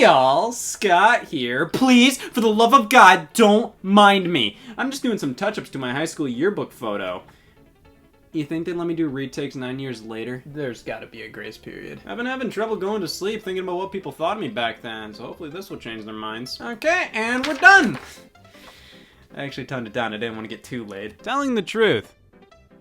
Hi y'all, Scott here. Please, for the love of God, don't mind me. I'm just doing some touch-ups to my high school yearbook photo. You think they'd let me do retakes 9 years later? There's gotta be a grace period. I've been having trouble going to sleep thinking about what people thought of me back then, so hopefully this will change their minds. Okay, and we're done! I actually toned it down, I didn't want to get too late. Telling the truth.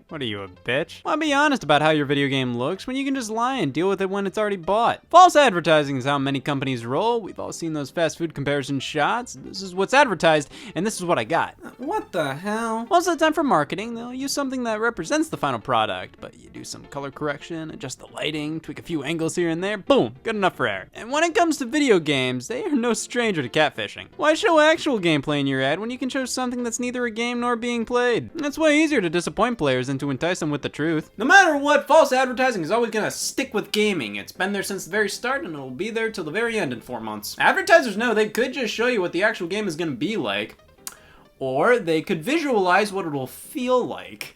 What are you, a bitch? Why be honest about how your video game looks when you can just lie and deal with it when it's already bought? False advertising is how many companies roll. We've all seen those fast food comparison shots. This is what's advertised, and this is what I got. What the hell? Most of the time for marketing, they'll use something that represents the final product, but you do some color correction, adjust the lighting, tweak a few angles here and there, boom, good enough for air. And when it comes to video games, they are no stranger to catfishing. Why show actual gameplay in your ad when you can show something that's neither a game nor being played? It's way easier to disappoint players than to entice them with the truth. No matter what, false advertising is always gonna stick with gaming. It's been there since the very start and it'll be there till the very end in 4 months. Advertisers know they could just show you what the actual game is gonna be like, or they could visualize what it'll feel like.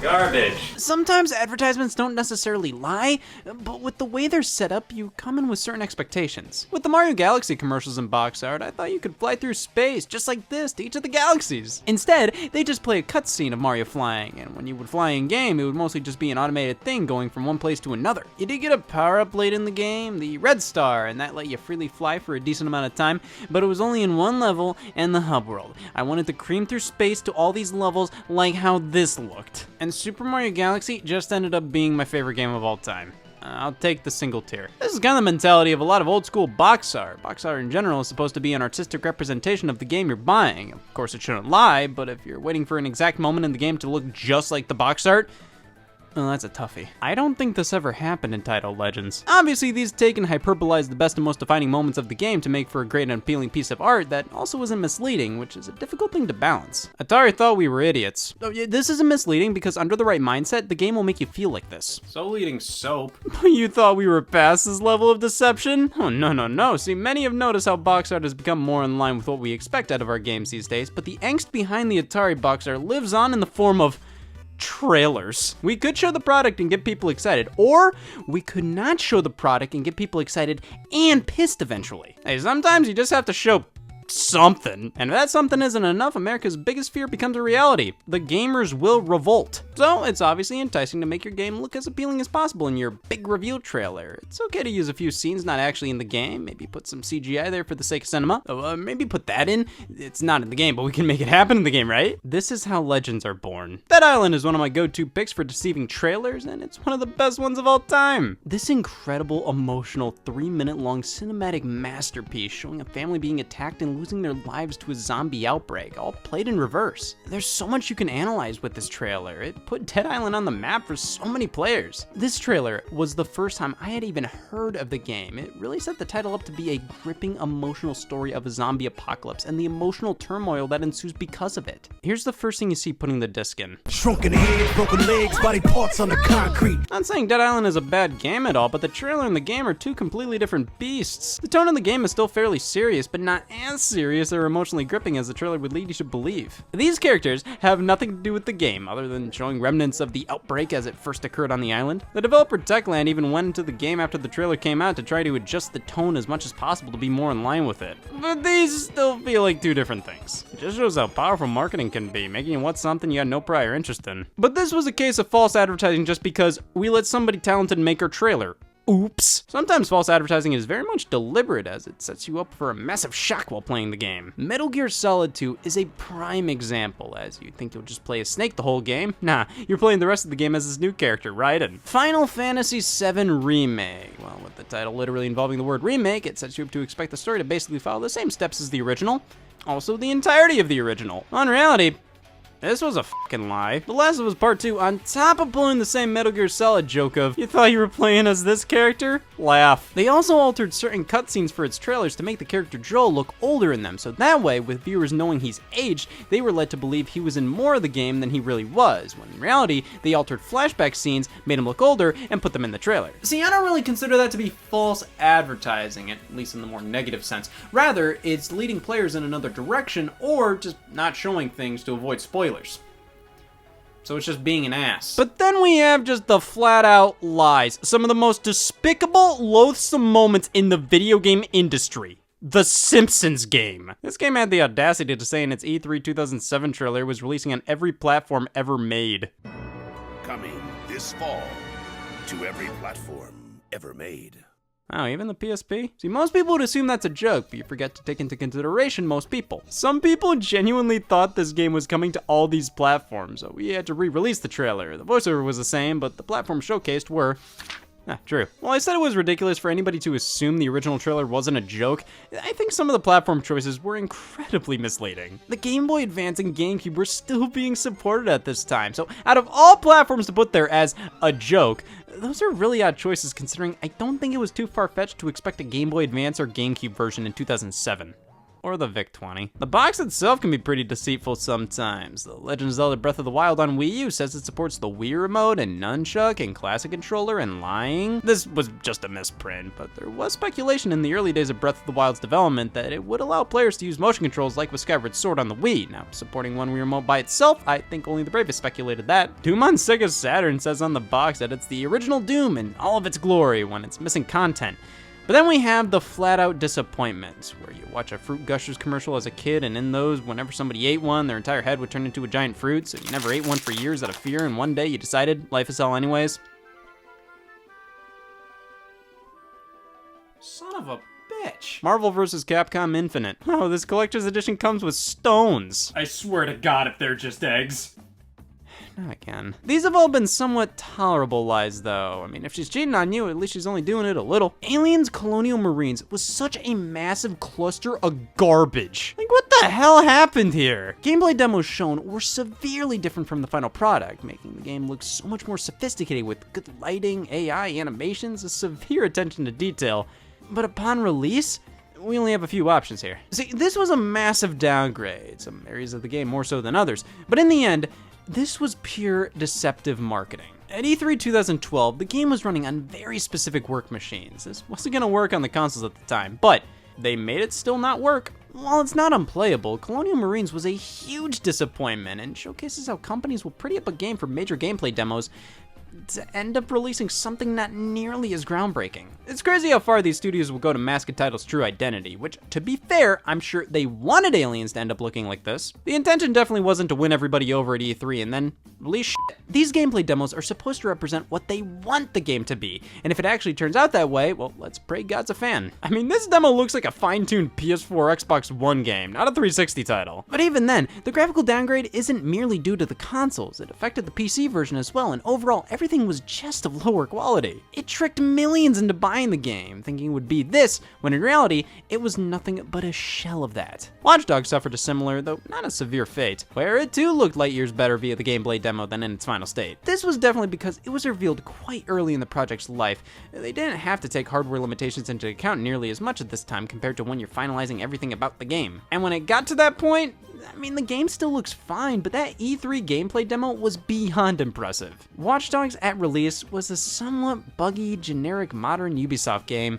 Garbage. Sometimes advertisements don't necessarily lie, but with the way they're set up, you come in with certain expectations. With the Mario Galaxy commercials and box art, I thought you could fly through space just like this to each of the galaxies. Instead, they just play a cutscene of Mario flying, and when you would fly in game, it would mostly just be an automated thing going from one place to another. You did get a power-up late in the game, the red star, and that let you freely fly for a decent amount of time, but it was only in one level and the hub world. I wanted to cream through space to all these levels like how this looked. And Super Mario Galaxy just ended up being my favorite game of all time. I'll take the single tier. This is kind of the mentality of a lot of old school box art. Box art in general is supposed to be an artistic representation of the game you're buying. Of course it shouldn't lie, but if you're waiting for an exact moment in the game to look just like the box art, well, that's a toughie. I don't think this ever happened in Title Legends. Obviously, these take and hyperbolize the best and most defining moments of the game to make for a great and appealing piece of art that also isn't misleading, which is a difficult thing to balance. Atari thought we were idiots. This isn't misleading because under the right mindset, the game will make you feel like this. So eating soap. You thought we were past this level of deception? Oh, no. See, many have noticed how box art has become more in line with what we expect out of our games these days, but the angst behind the Atari box art lives on in the form of trailers. We could show the product and get people excited, or we could not show the product and get people excited and pissed eventually. Hey, sometimes you just have to show something. And if that something isn't enough, America's biggest fear becomes a reality. The gamers will revolt. So it's obviously enticing to make your game look as appealing as possible in your big reveal trailer. It's okay to use a few scenes not actually in the game. Maybe put some CGI there for the sake of cinema. Maybe put that in. It's not in the game, but we can make it happen in the game, right? This is how legends are born. Dead Island is one of my go-to picks for deceiving trailers, and it's one of the best ones of all time. This incredible, emotional, 3-minute long cinematic masterpiece showing a family being attacked and losing their lives to a zombie outbreak, all played in reverse. There's so much you can analyze with this trailer. It put Dead Island on the map for so many players. This trailer was the first time I had even heard of the game. It really set the title up to be a gripping, emotional story of a zombie apocalypse and the emotional turmoil that ensues because of it. Here's the first thing you see putting the disc in. Shrunken head, broken legs, body parts on the concrete. Not saying Dead Island is a bad game at all, but the trailer and the game are two completely different beasts. The tone of the game is still fairly serious, but not as serious or emotionally gripping as the trailer would lead you to believe. These characters have nothing to do with the game, other than showing remnants of the outbreak as it first occurred on the island. The developer Techland even went into the game after the trailer came out to try to adjust the tone as much as possible to be more in line with it. But these still feel like two different things. It just shows how powerful marketing can be, making you want something you had no prior interest in. But this was a case of false advertising just because we let somebody talented make our trailer. Oops. Sometimes false advertising is very much deliberate as it sets you up for a massive shock while playing the game. Metal Gear Solid 2 is a prime example, as you think you'll just play as Snake the whole game. Nah, you're playing the rest of the game as this new character, Raiden. Final Fantasy VII Remake. Well, with the title literally involving the word remake, it sets you up to expect the story to basically follow the same steps as the original. Also, the entirety of the original. In reality, this was a fucking lie. The Last of Us Part 2, on top of pulling the same Metal Gear Solid joke of, you thought you were playing as this character? Laugh. They also altered certain cutscenes for its trailers to make the character Joel look older in them, so that way, with viewers knowing he's aged, they were led to believe he was in more of the game than he really was, when in reality, they altered flashback scenes, made him look older, and put them in the trailer. See, I don't really consider that to be false advertising, at least in the more negative sense. Rather, it's leading players in another direction, or just not showing things to avoid spoilers. so it's just being an ass. But then we have just the flat out lies. Some of the most despicable, loathsome moments in the video game industry. The Simpsons game. This game had the audacity to say in its E3 2007 trailer it was releasing on every platform ever made. Coming this fall to every platform ever made. Oh, even the PSP? See, most people would assume that's a joke, but you forget to take into consideration most people. Some people genuinely thought this game was coming to all these platforms, so we had to re-release the trailer. The voiceover was the same, but the platforms showcased were... true. Well, I said it was ridiculous for anybody to assume the original trailer wasn't a joke. I think some of the platform choices were incredibly misleading. The Game Boy Advance and GameCube were still being supported at this time, so out of all platforms to put there as a joke, those are really odd choices considering I don't think it was too far-fetched to expect a Game Boy Advance or GameCube version in 2007. Or the VIC-20. The box itself can be pretty deceitful sometimes. The Legend of Zelda Breath of the Wild on Wii U says it supports the Wii Remote and Nunchuck and Classic Controller and lying. This was just a misprint, but there was speculation in the early days of Breath of the Wild's development that it would allow players to use motion controls like with Skyward Sword on the Wii. Now, supporting one Wii Remote by itself, I think only the bravest speculated that. Doom on Sega Saturn says on the box that it's the original Doom in all of its glory when it's missing content. But then we have the flat-out disappointments, where you watch a Fruit Gushers commercial as a kid, and in those, whenever somebody ate one, their entire head would turn into a giant fruit, so you never ate one for years out of fear, and one day you decided life is hell anyways. Son of a bitch. Marvel vs. Capcom Infinite. Oh, this collector's edition comes with stones. I swear to God if they're just eggs. Not again. These have all been somewhat tolerable lies, though. I mean, if she's cheating on you, at least she's only doing it a little. Aliens Colonial Marines was such a massive cluster of garbage. Like, what the hell happened here? Gameplay demos shown were severely different from the final product, making the game look so much more sophisticated with good lighting, AI, animations, a severe attention to detail. But upon release, we only have a few options here. See, this was a massive downgrade, some areas of the game more so than others, but in the end, this was pure deceptive marketing. At E3 2012, the game was running on very specific work machines. This wasn't gonna work on the consoles at the time, but they made it still not work. While it's not unplayable, Colonial Marines was a huge disappointment and showcases how companies will pretty up a game for major gameplay demos to end up releasing something not nearly as groundbreaking. It's crazy how far these studios will go to mask a title's true identity, which, to be fair, I'm sure they wanted Aliens to end up looking like this. The intention definitely wasn't to win everybody over at E3 and then release shit. These gameplay demos are supposed to represent what they want the game to be, and if it actually turns out that way, well, let's pray God's a fan. I mean, this demo looks like a fine-tuned PS4 Xbox One game, not a 360 title. But even then, the graphical downgrade isn't merely due to the consoles, it affected the PC version as well, and overall, everything was just of lower quality. It tricked millions into buying the game, thinking it would be this, when in reality, it was nothing but a shell of that. Watch Dogs suffered a similar, though not a severe fate, where it too looked light years better via the gameplay demo than in its final state. This was definitely because it was revealed quite early in the project's life. They didn't have to take hardware limitations into account nearly as much at this time compared to when you're finalizing everything about the game. And when it got to that point, I mean, the game still looks fine, but that E3 gameplay demo was beyond impressive. Watch Dogs at release was a somewhat buggy, generic, modern Ubisoft game,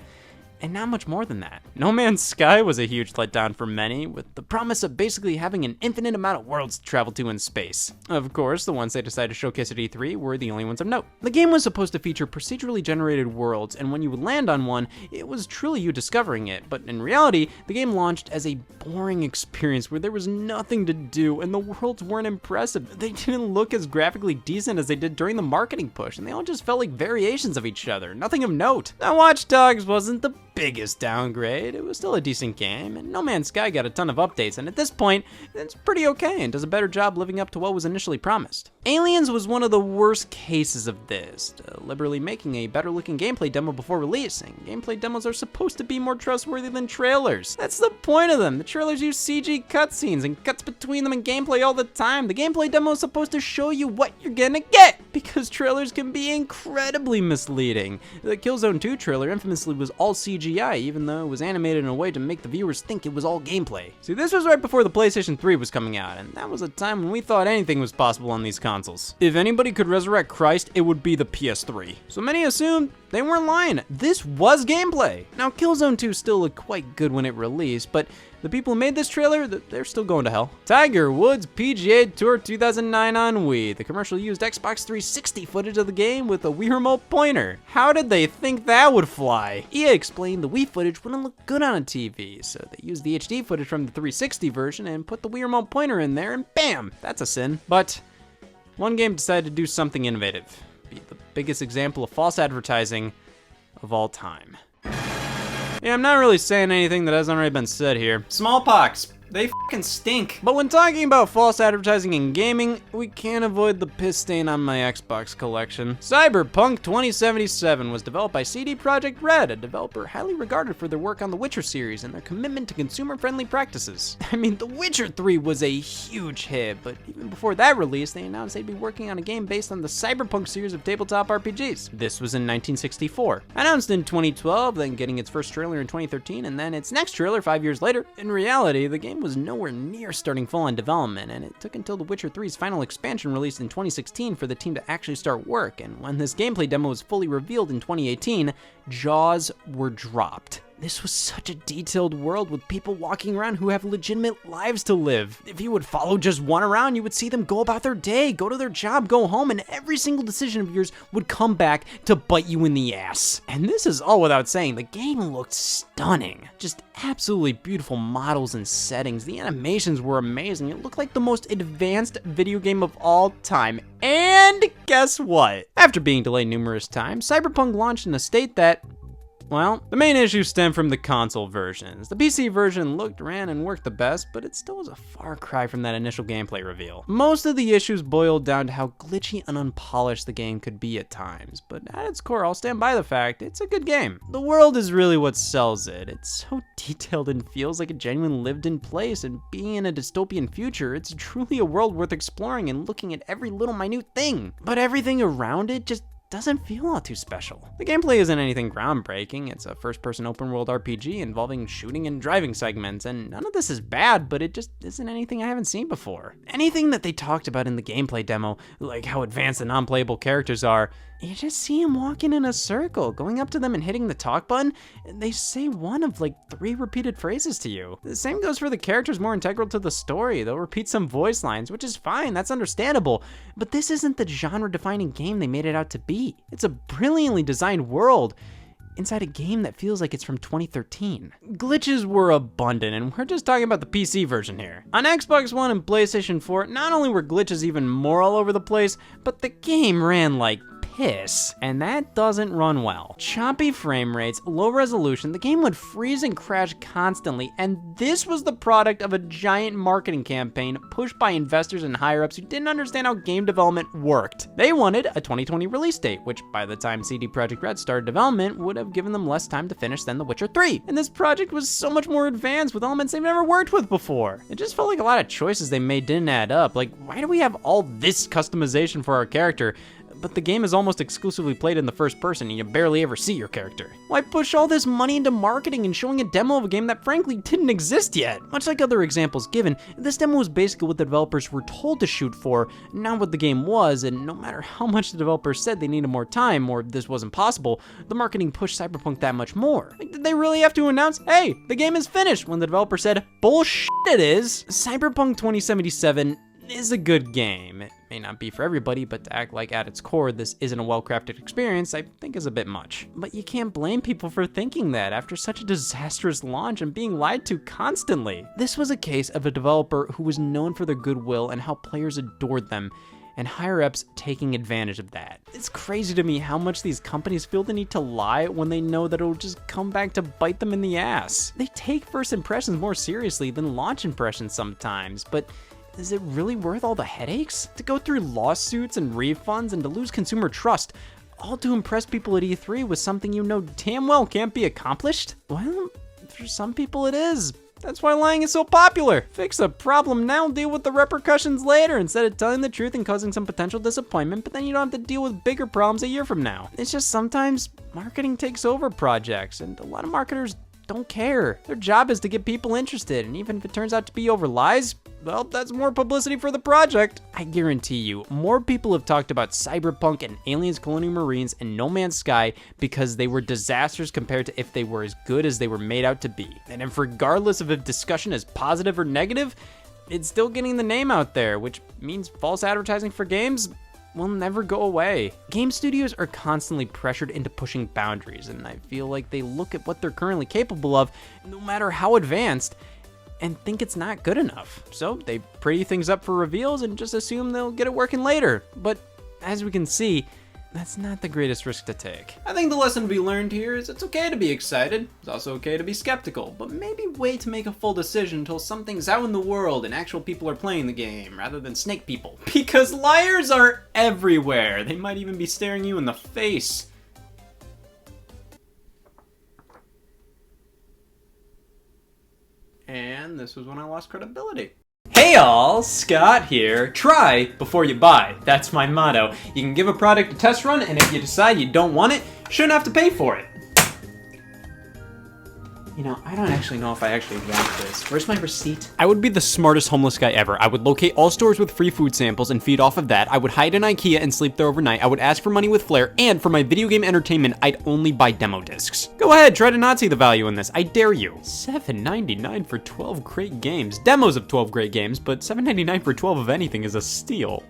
and not much more than that. No Man's Sky was a huge letdown for many, with the promise of basically having an infinite amount of worlds to travel to in space. Of course, the ones they decided to showcase at E3 were the only ones of note. The game was supposed to feature procedurally generated worlds, and when you would land on one, it was truly you discovering it, but in reality, the game launched as a boring experience where there was nothing to do, and the worlds weren't impressive. They didn't look as graphically decent as they did during the marketing push, and they all just felt like variations of each other, nothing of note. Now, Watch Dogs wasn't the biggest downgrade. It was still a decent game, and No Man's Sky got a ton of updates, and at this point, it's pretty okay and does a better job living up to what was initially promised. Aliens was one of the worst cases of this, deliberately making a better looking gameplay demo before releasing. Gameplay demos are supposed to be more trustworthy than trailers. That's the point of them. The trailers use CG cutscenes and cuts between them in gameplay all the time. The gameplay demo is supposed to show you what you're gonna get, because trailers can be incredibly misleading. The Killzone 2 trailer infamously was all CGI, even though it was animated in a way to make the viewers think it was all gameplay. See, this was right before the PlayStation 3 was coming out, and that was a time when we thought anything was possible on these consoles. If anybody could resurrect Christ, it would be the PS3. So many assumed They weren't lying. This was gameplay. Now, Killzone 2 still looked quite good when it released, but the people who made this trailer, they're still going to hell. Tiger Woods PGA Tour 2009 on Wii. The commercial used Xbox 360 footage of the game with a Wii Remote pointer. How did they think that would fly? EA explained the Wii footage wouldn't look good on a TV, so they used the HD footage from the 360 version and put the Wii Remote pointer in there, and bam, that's a sin. But one game decided to do something innovative, be the biggest example of false advertising of all time. Yeah, I'm not really saying anything that hasn't already been said here. Smallpox. They fucking stink. But when talking about false advertising in gaming, we can't avoid the piss stain on my Xbox collection. Cyberpunk 2077 was developed by CD Projekt Red, a developer highly regarded for their work on the Witcher series and their commitment to consumer-friendly practices. I mean, The Witcher 3 was a huge hit, but even before that release, they announced they'd be working on a game based on the Cyberpunk series of tabletop RPGs. This was in 1964. Announced in 2012, then getting its first trailer in 2013, and then its next trailer 5 years later. In reality, the game was nowhere near starting full-on development, and it took until The Witcher 3's final expansion released in 2016 for the team to actually start work, and when this gameplay demo was fully revealed in 2018, jaws were dropped. This was such a detailed world with people walking around who have legitimate lives to live. If you would follow just one around, you would see them go about their day, go to their job, go home, and every single decision of yours would come back to bite you in the ass. And this is all without saying the game looked stunning. Just absolutely beautiful models and settings. The animations were amazing. It looked like the most advanced video game of all time. And guess what? After being delayed numerous times, Cyberpunk launched in a state that, well, the main issue stemmed from the console versions. The PC version looked, ran, and worked the best, but it still was a far cry from that initial gameplay reveal. Most of the issues boiled down to how glitchy and unpolished the game could be at times, but at its core, I'll stand by the fact it's a good game. The world is really what sells it. It's so detailed and feels like a genuine lived-in place, and being in a dystopian future, it's truly a world worth exploring and looking at every little minute thing. But everything around it just doesn't feel all too special. The gameplay isn't anything groundbreaking. It's a first-person open-world RPG involving shooting and driving segments, and none of this is bad, but it just isn't anything I haven't seen before. Anything that they talked about in the gameplay demo, like how advanced the non-playable characters are, you just see them walking in a circle, going up to them and hitting the talk button, and they say one of like 3 repeated phrases to you. The same goes for the characters more integral to the story. They'll repeat some voice lines, which is fine, that's understandable, but this isn't the genre-defining game they made it out to be. It's a brilliantly designed world inside a game that feels like it's from 2013. Glitches were abundant, and we're just talking about the PC version here. On Xbox One and PlayStation 4, not only were glitches even more all over the place, but the game ran like piss, and that doesn't run well. Choppy frame rates, low resolution, the game would freeze and crash constantly, and this was the product of a giant marketing campaign pushed by investors and higher-ups who didn't understand how game development worked. They wanted a 2020 release date, which by the time CD Projekt Red started development would have given them less time to finish than The Witcher 3. And this project was so much more advanced with elements they've never worked with before. It just felt like a lot of choices they made didn't add up. Like, why do we have all this customization for our character, but the game is almost exclusively played in the first person and you barely ever see your character? Why push all this money into marketing and showing a demo of a game that frankly didn't exist yet? Much like other examples given, this demo was basically what the developers were told to shoot for, not what the game was, and no matter how much the developers said they needed more time or this wasn't possible, the marketing pushed Cyberpunk that much more. Like, did they really have to announce, hey, the game is finished, when the developer said, bullshit it is? Cyberpunk 2077 is a good game. It may not be for everybody, but to act like at its core this isn't a well-crafted experience, I think is a bit much. But you can't blame people for thinking that after such a disastrous launch and being lied to constantly. This was a case of a developer who was known for their goodwill and how players adored them, and higher-ups taking advantage of that. It's crazy to me how much these companies feel the need to lie when they know that it'll just come back to bite them in the ass. They take first impressions more seriously than launch impressions sometimes, but is it really worth all the headaches? To go through lawsuits and refunds and to lose consumer trust, all to impress people at E3 with something you know damn well can't be accomplished? Well, for some people it is. That's why lying is so popular. Fix the problem now, deal with the repercussions later, instead of telling the truth and causing some potential disappointment, but then you don't have to deal with bigger problems a year from now. It's just sometimes marketing takes over projects, and a lot of marketers don't care. Their job is to get people interested, and even if it turns out to be over lies, well, that's more publicity for the project. I guarantee you, more people have talked about Cyberpunk and Aliens, Colonial Marines, and No Man's Sky because they were disasters compared to if they were as good as they were made out to be. And if regardless of if discussion is positive or negative, it's still getting the name out there, which means false advertising for games will never go away. Game studios are constantly pressured into pushing boundaries, and I feel like they look at what they're currently capable of, no matter how advanced, and think it's not good enough. So they pretty things up for reveals and just assume they'll get it working later. But as we can see, that's not the greatest risk to take. I think the lesson to be learned here is it's okay to be excited. It's also okay to be skeptical, but maybe wait to make a full decision until something's out in the world and actual people are playing the game rather than snake people. Because liars are everywhere. They might even be staring you in the face. And this was when I lost credibility. Hey all, Scott here. Try before you buy. That's my motto. You can give a product a test run, and if you decide you don't want it, you shouldn't have to pay for it. You know, I don't actually know if I actually want this. Where's my receipt? I would be the smartest homeless guy ever. I would locate all stores with free food samples and feed off of that. I would hide in IKEA and sleep there overnight. I would ask for money with flair, and for my video game entertainment, I'd only buy demo discs. Go ahead, try to not see the value in this. I dare you. $7.99 for 12 great games. Demos of 12 great games, but $7.99 for 12 of anything is a steal.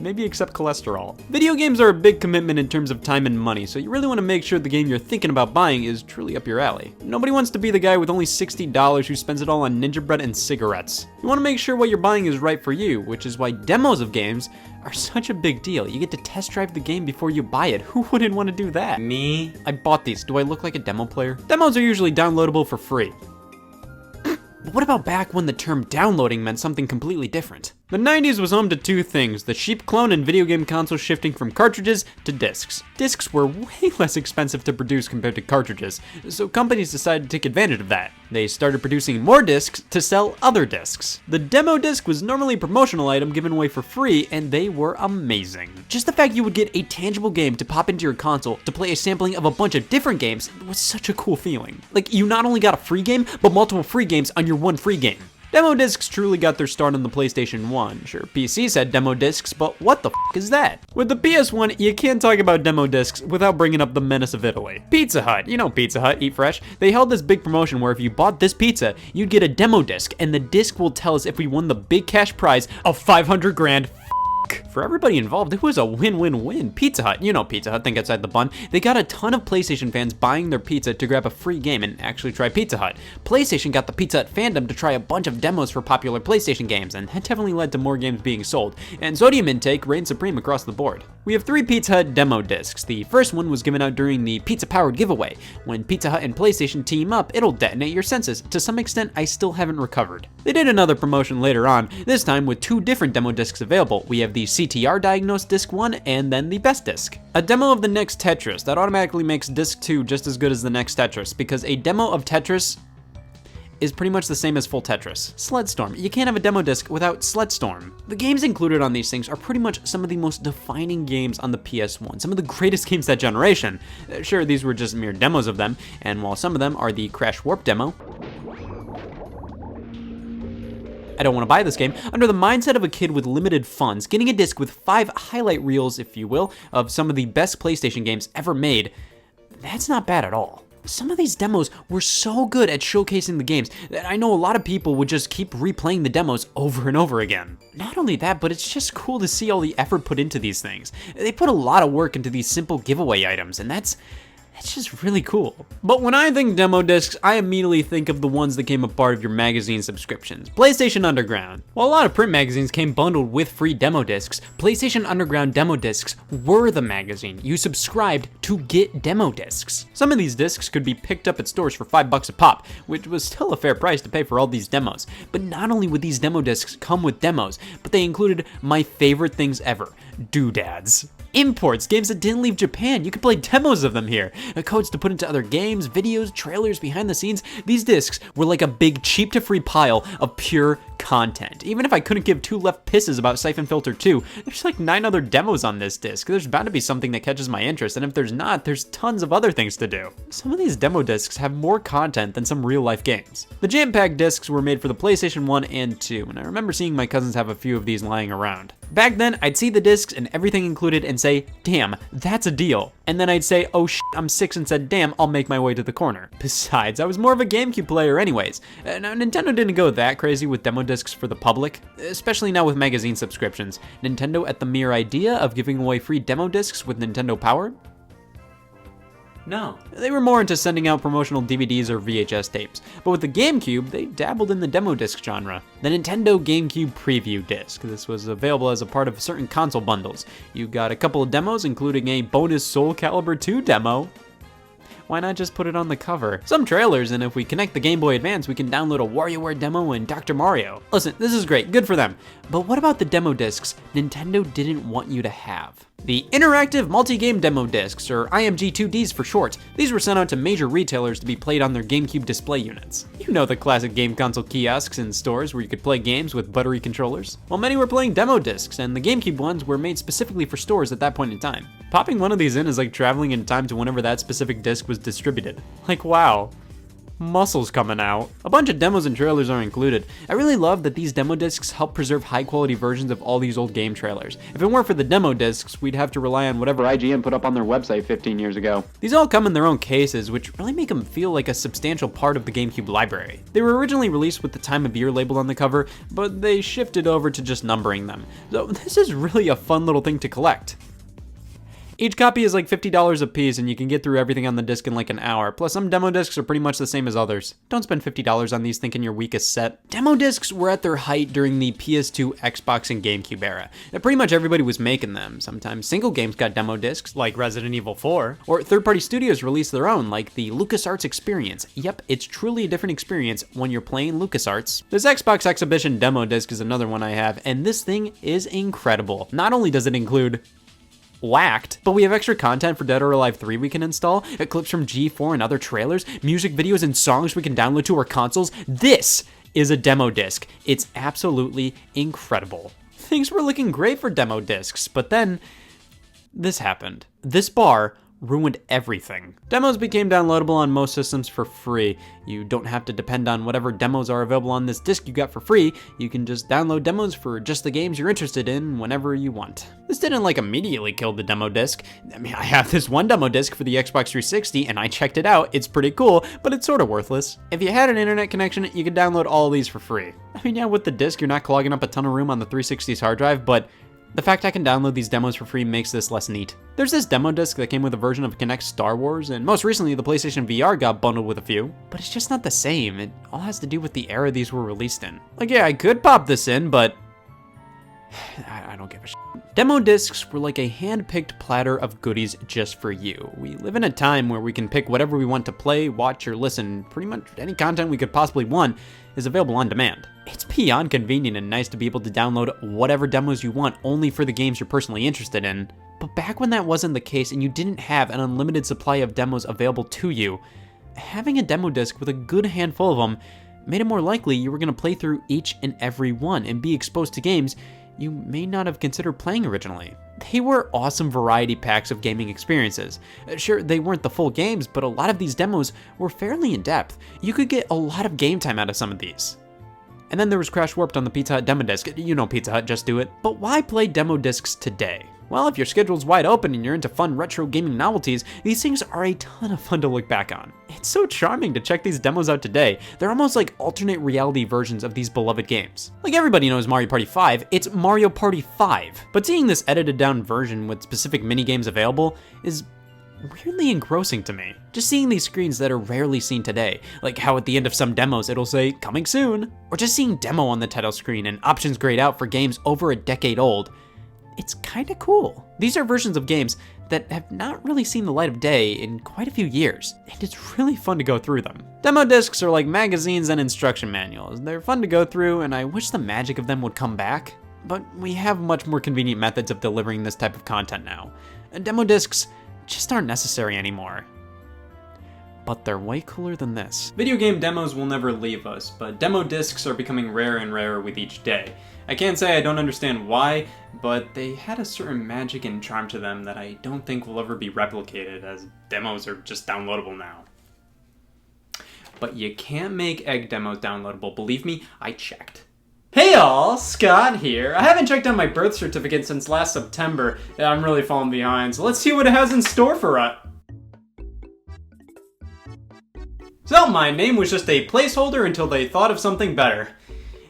Maybe except cholesterol. Video games are a big commitment in terms of time and money, so you really want to make sure the game you're thinking about buying is truly up your alley. Nobody wants to be the guy with only $60 who spends it all on Ninja Bread and cigarettes. You want to make sure what you're buying is right for you, which is why demos of games are such a big deal. You get to test drive the game before you buy it. Who wouldn't want to do that? Me? I bought these. Do I look like a demo player? Demos are usually downloadable for free. But what about back when the term downloading meant something completely different? The 90s was home to two things, the sheep clone and video game consoles shifting from cartridges to discs. Discs were way less expensive to produce compared to cartridges, so companies decided to take advantage of that. They started producing more discs to sell other discs. The demo disc was normally a promotional item given away for free, and they were amazing. Just the fact you would get a tangible game to pop into your console to play a sampling of a bunch of different games was such a cool feeling. Like, you not only got a free game, but multiple free games on your one free game. Demo discs truly got their start on the PlayStation 1. Sure, PCs had demo discs, but what the f is that? With the PS1, you can't talk about demo discs without bringing up the menace of Italy. Pizza Hut, you know Pizza Hut, eat fresh. They held this big promotion where if you bought this pizza, you'd get a demo disc, and the disc will tell us if we won the big cash prize of 500 grand. For everybody involved, it was a win-win-win. Pizza Hut, you know Pizza Hut, think outside the bun. They got a ton of PlayStation fans buying their pizza to grab a free game and actually try Pizza Hut. PlayStation got the Pizza Hut fandom to try a bunch of demos for popular PlayStation games, and that definitely led to more games being sold, and sodium intake reigned supreme across the board. We have 3 Pizza Hut demo discs. The first one was given out during the Pizza Powered giveaway. When Pizza Hut and PlayStation team up, it'll detonate your senses. To some extent, I still haven't recovered. They did another promotion later on, this time with 2 different demo discs available. We have the CTR Diagnose Disc 1 and then the Best Disc. A demo of the next Tetris, that automatically makes Disc 2 just as good as the next Tetris, because a demo of Tetris is pretty much the same as full Tetris. Sledstorm. You can't have a demo disc without Sledstorm. The games included on these things are pretty much some of the most defining games on the PS1, some of the greatest games that generation. Sure, these were just mere demos of them, and while some of them are the Crash Warp demo, I don't want to buy this game. Under the mindset of a kid with limited funds, getting a disc with 5 highlight reels, if you will, of some of the best PlayStation games ever made, that's not bad at all. Some of these demos were so good at showcasing the games that I know a lot of people would just keep replaying the demos over and over again. Not only that, but it's just cool to see all the effort put into these things. They put a lot of work into these simple giveaway items, and that's just really cool. But when I think demo discs, I immediately think of the ones that came a part of your magazine subscriptions. PlayStation Underground. While a lot of print magazines came bundled with free demo discs, PlayStation Underground demo discs were the magazine. You subscribed to get demo discs. Some of these discs could be picked up at stores for $5 a pop, which was still a fair price to pay for all these demos. But not only would these demo discs come with demos, but they included my favorite things ever, doodads. Imports, games that didn't leave Japan. You could play demos of them here. Codes to put into other games, videos, trailers, behind the scenes. These discs were like a big cheap to free pile of pure content. Even if I couldn't give two left pisses about Siphon Filter 2, there's like 9 other demos on this disc. There's bound to be something that catches my interest, and if there's not, there's tons of other things to do. Some of these demo discs have more content than some real-life games. The jam-packed discs were made for the PlayStation 1 and 2, and I remember seeing my cousins have a few of these lying around. Back then, I'd see the discs and everything included and say, damn, that's a deal. And then I'd say, oh shit, I'm 6, and said, damn, I'll make my way to the corner. Besides, I was more of a GameCube player anyways. Now, Nintendo didn't go that crazy with demo discs for the public, especially now with magazine subscriptions. Nintendo, at the mere idea of giving away free demo discs with Nintendo Power? No. They were more into sending out promotional DVDs or VHS tapes, but with the GameCube, they dabbled in the demo disc genre. The Nintendo GameCube Preview Disc. This was available as a part of certain console bundles. You got a couple of demos, including a bonus Soul Calibur 2 demo. Why not just put it on the cover? Some trailers, and if we connect the Game Boy Advance, we can download a WarioWare demo and Dr. Mario. Listen, this is great, good for them. But what about the demo discs Nintendo didn't want you to have? The Interactive Multi-Game Demo Discs, or IMG2Ds for short. These were sent out to major retailers to be played on their GameCube display units. You know the classic game console kiosks in stores where you could play games with buttery controllers? Well, many were playing demo discs, and the GameCube ones were made specifically for stores at that point in time. Popping one of these in is like traveling in time to whenever that specific disc was distributed. Like, wow. Muscles coming out. A bunch of demos and trailers are included. I really love that these demo discs help preserve high quality versions of all these old game trailers. If it weren't for the demo discs, we'd have to rely on whatever IGN put up on their website 15 years ago. These all come in their own cases, which really make them feel like a substantial part of the GameCube library. They were originally released with the time of year labeled on the cover, but they shifted over to just numbering them. So this is really a fun little thing to collect. Each copy is like $50 a piece, and you can get through everything on the disc in like an hour. Plus, some demo discs are pretty much the same as others. Don't spend $50 on these thinking your weakest set. Demo discs were at their height during the PS2, Xbox, and GameCube era. Pretty much everybody was making them. Sometimes single games got demo discs, like Resident Evil 4, or third-party studios released their own, like the LucasArts experience. Yep, it's truly a different experience when you're playing LucasArts. This Xbox Exhibition demo disc is another one I have, and this thing is incredible. Not only does it include Whacked, but we have extra content for Dead or Alive 3 we can install, clips from G4 and other trailers, music videos and songs we can download to our consoles. This is a demo disc. It's absolutely incredible. Things were looking great for demo discs, but then this happened. This bar ruined everything. Demos became downloadable on most systems for free. You don't have to depend on whatever demos are available on this disc you got for free. You can just download demos for just the games you're interested in whenever you want. This didn't like immediately kill the demo disc. I mean, I have this one demo disc for the Xbox 360 and I checked it out. It's pretty cool, but it's sort of worthless. If you had an internet connection, you could download all of these for free. I mean, yeah, with the disc, you're not clogging up a ton of room on the 360's hard drive, but the fact I can download these demos for free makes this less neat. There's this demo disc that came with a version of Kinect Star Wars, and most recently the PlayStation VR got bundled with a few, but it's just not the same. It all has to do with the era these were released in. Like, yeah, I could pop this in, but I don't give a shit. Demo discs were like a hand-picked platter of goodies just for you. We live in a time where we can pick whatever we want to play, watch, or listen. Pretty much any content we could possibly want is available on demand. It's beyond convenient and nice to be able to download whatever demos you want only for the games you're personally interested in. But back when that wasn't the case and you didn't have an unlimited supply of demos available to you, having a demo disc with a good handful of them made it more likely you were going to play through each and every one and be exposed to games you may not have considered playing originally. They were awesome variety packs of gaming experiences. Sure, they weren't the full games, but a lot of these demos were fairly in-depth. You could get a lot of game time out of some of these. And then there was Crash Warped on the Pizza Hut demo disc. You know Pizza Hut, just do it. But why play demo discs today? Well, if your schedule's wide open and you're into fun retro gaming novelties, these things are a ton of fun to look back on. It's so charming to check these demos out today. They're almost like alternate reality versions of these beloved games. Like everybody knows Mario Party 5, it's Mario Party 5. But seeing this edited down version with specific minigames available is weirdly engrossing to me. Just seeing these screens that are rarely seen today, like how at the end of some demos it'll say, coming soon, or just seeing demo on the title screen and options grayed out for games over a decade old. It's kinda cool. These are versions of games that have not really seen the light of day in quite a few years, and it's really fun to go through them. Demo discs are like magazines and instruction manuals. They're fun to go through, and I wish the magic of them would come back, but we have much more convenient methods of delivering this type of content now. And demo discs just aren't necessary anymore. but they're way cooler than this. Video game demos will never leave us, but demo discs are becoming rarer and rarer with each day. I can't say I don't understand why, but they had a certain magic and charm to them that I don't think will ever be replicated, as demos are just downloadable now. But you can't make egg demos downloadable, believe me, I checked. Hey all, Scott here. I haven't checked on my birth certificate since last September. I'm really falling behind, so let's see what it has in store for us. So my name was just a placeholder until they thought of something better.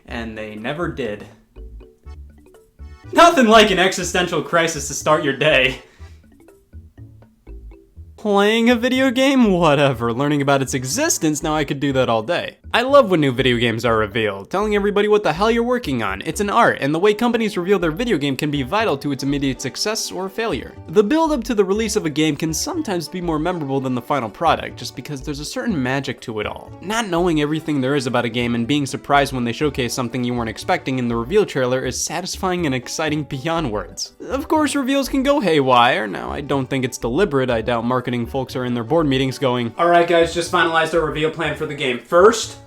And they never did. Nothing like an existential crisis to start your day. Playing a video game? Whatever. Learning about its existence, now I could do that all day. I love when new video games are revealed, telling everybody what the hell you're working on. It's an art, and the way companies reveal their video game can be vital to its immediate success or failure. The build-up to the release of a game can sometimes be more memorable than the final product, just because there's a certain magic to it all. Not knowing everything there is about a game and being surprised when they showcase something you weren't expecting in the reveal trailer is satisfying and exciting beyond words. Of course, reveals can go haywire. Now, I don't think it's deliberate. I doubt marketing folks are in their board meetings going, Alright guys, just finalized our reveal plan for the game. First,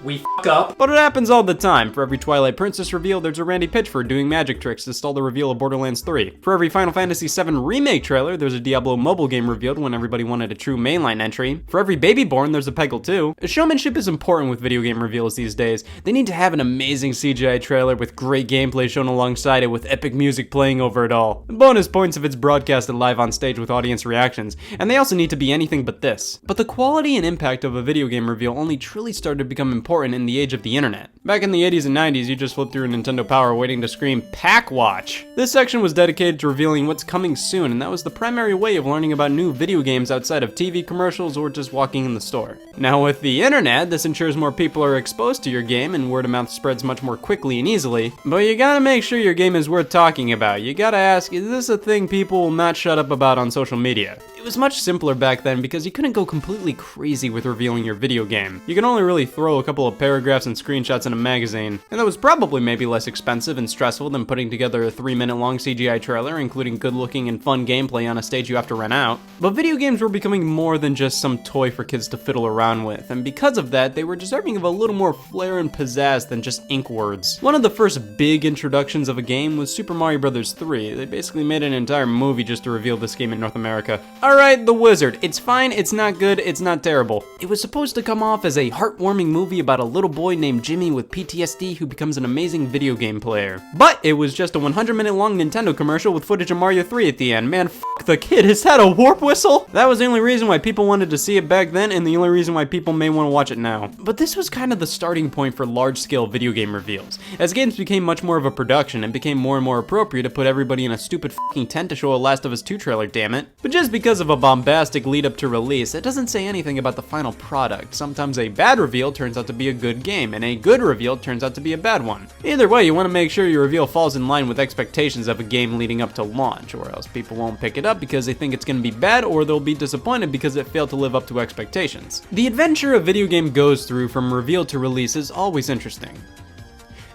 we f**k up. but it happens all the time. For every Twilight Princess reveal, there's a Randy Pitchford doing magic tricks to stall the reveal of Borderlands 3. For every Final Fantasy VII Remake trailer, there's a Diablo mobile game revealed when everybody wanted a true mainline entry. For every Babyborn, there's a Peggle 2. Showmanship is important with video game reveals these days. They need to have an amazing CGI trailer with great gameplay shown alongside it with epic music playing over it all. Bonus points if it's broadcasted live on stage with audience reactions, and they also need to be anything but this. But the quality and impact of a video game reveal only truly started to become important in the age of the internet. Back in the 80s and 90s, you just flipped through a Nintendo Power waiting to scream, "Pack Watch!" This section was dedicated to revealing what's coming soon, and that was the primary way of learning about new video games outside of TV commercials or just walking in the store. Now with the internet, this ensures more people are exposed to your game and word of mouth spreads much more quickly and easily, but you gotta make sure your game is worth talking about. You gotta ask, is this a thing people will not shut up about on social media? It was much simpler back then because you couldn't go completely crazy with revealing your video game. You could only really throw a couple of paragraphs and screenshots in a magazine, and that was probably maybe less expensive and stressful than putting together a 3-minute long CGI trailer, including good looking and fun gameplay on a stage you have to rent out. But video games were becoming more than just some toy for kids to fiddle around with, and because of that, they were deserving of a little more flair and pizzazz than just ink words. One of the first big introductions of a game was Super Mario Bros. 3. They basically made an entire movie just to reveal this game in North America. Alright, The Wizard. It's fine, it's not good, it's not terrible. It was supposed to come off as a heartwarming movie about a little boy named Jimmy with PTSD who becomes an amazing video game player. But it was just a 100-minute long Nintendo commercial with footage of Mario 3 at the end. Man, f*** the kid, is that a warp whistle? That was the only reason why people wanted to see it back then, and the only reason why people may want to watch it now. But this was kind of the starting point for large-scale video game reveals. As games became much more of a production, it became more and more appropriate to put everybody in a stupid f***ing tent to show a Last of Us 2 trailer, damn it. But just because of a bombastic lead up to release, it doesn't say anything about the final product. Sometimes a bad reveal turns out to be a good game, and a good reveal turns out to be a bad one. Either way, you want to make sure your reveal falls in line with expectations of a game leading up to launch, or else people won't pick it up because they think it's going to be bad, or they'll be disappointed because it failed to live up to expectations. The adventure a video game goes through from reveal to release is always interesting.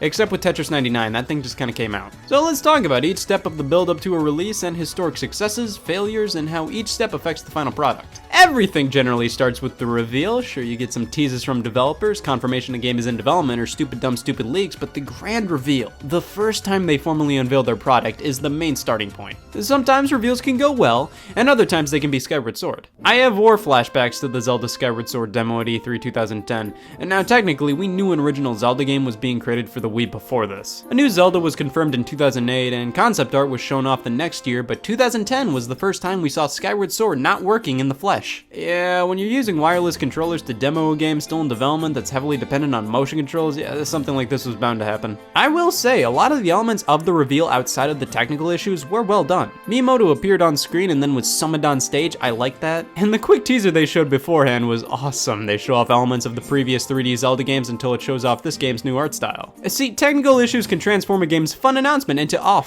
Except with Tetris 99, that thing just kinda came out. So let's talk about each step of the build up to a release and historic successes, failures, and how each step affects the final product. Everything generally starts with the reveal. Sure, you get some teases from developers, confirmation a game is in development, or stupid leaks, but the grand reveal, the first time they formally unveil their product, is the main starting point. Sometimes reveals can go well, and other times they can be Skyward Sword. I have war flashbacks to the Zelda Skyward Sword demo at E3 2010, and now technically we knew an original Zelda game was being created for the Wii before this. A new Zelda was confirmed in 2008, and concept art was shown off the next year, but 2010 was the first time we saw Skyward Sword not working in the flesh. Yeah, when you're using wireless controllers to demo a game still in development that's heavily dependent on motion controls, yeah, something like this was bound to happen. I will say, a lot of the elements of the reveal outside of the technical issues were well done. Miyamoto appeared on screen and then was summoned on stage, I like that. And the quick teaser they showed beforehand was awesome. They show off elements of the previous 3D Zelda games until it shows off this game's new art style. See, technical issues can transform a game's fun announcement into, oh,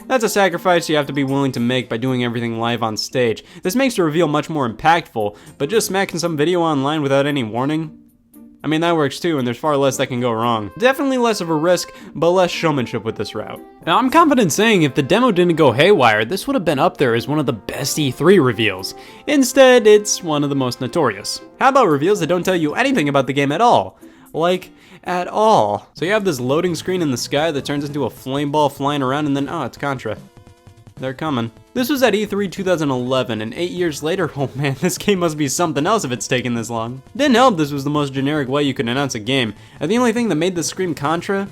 that's a sacrifice you have to be willing to make by doing everything live on stage. This makes the reveal much more impactful, but just smacking some video online without any warning? I mean, that works too, and there's far less that can go wrong. Definitely less of a risk, but less showmanship with this route. Now, I'm confident saying if the demo didn't go haywire, this would have been up there as one of the best E3 reveals. Instead, it's one of the most notorious. How about reveals that don't tell you anything about the game at all? Like, at all. So you have this loading screen in the sky that turns into a flame ball flying around, and then, oh, it's Contra. They're coming. This was at E3 2011, and 8 years later, oh man, this game must be something else if it's taken this long. Didn't help this was the most generic way you could announce a game, and the only thing that made this scream Contra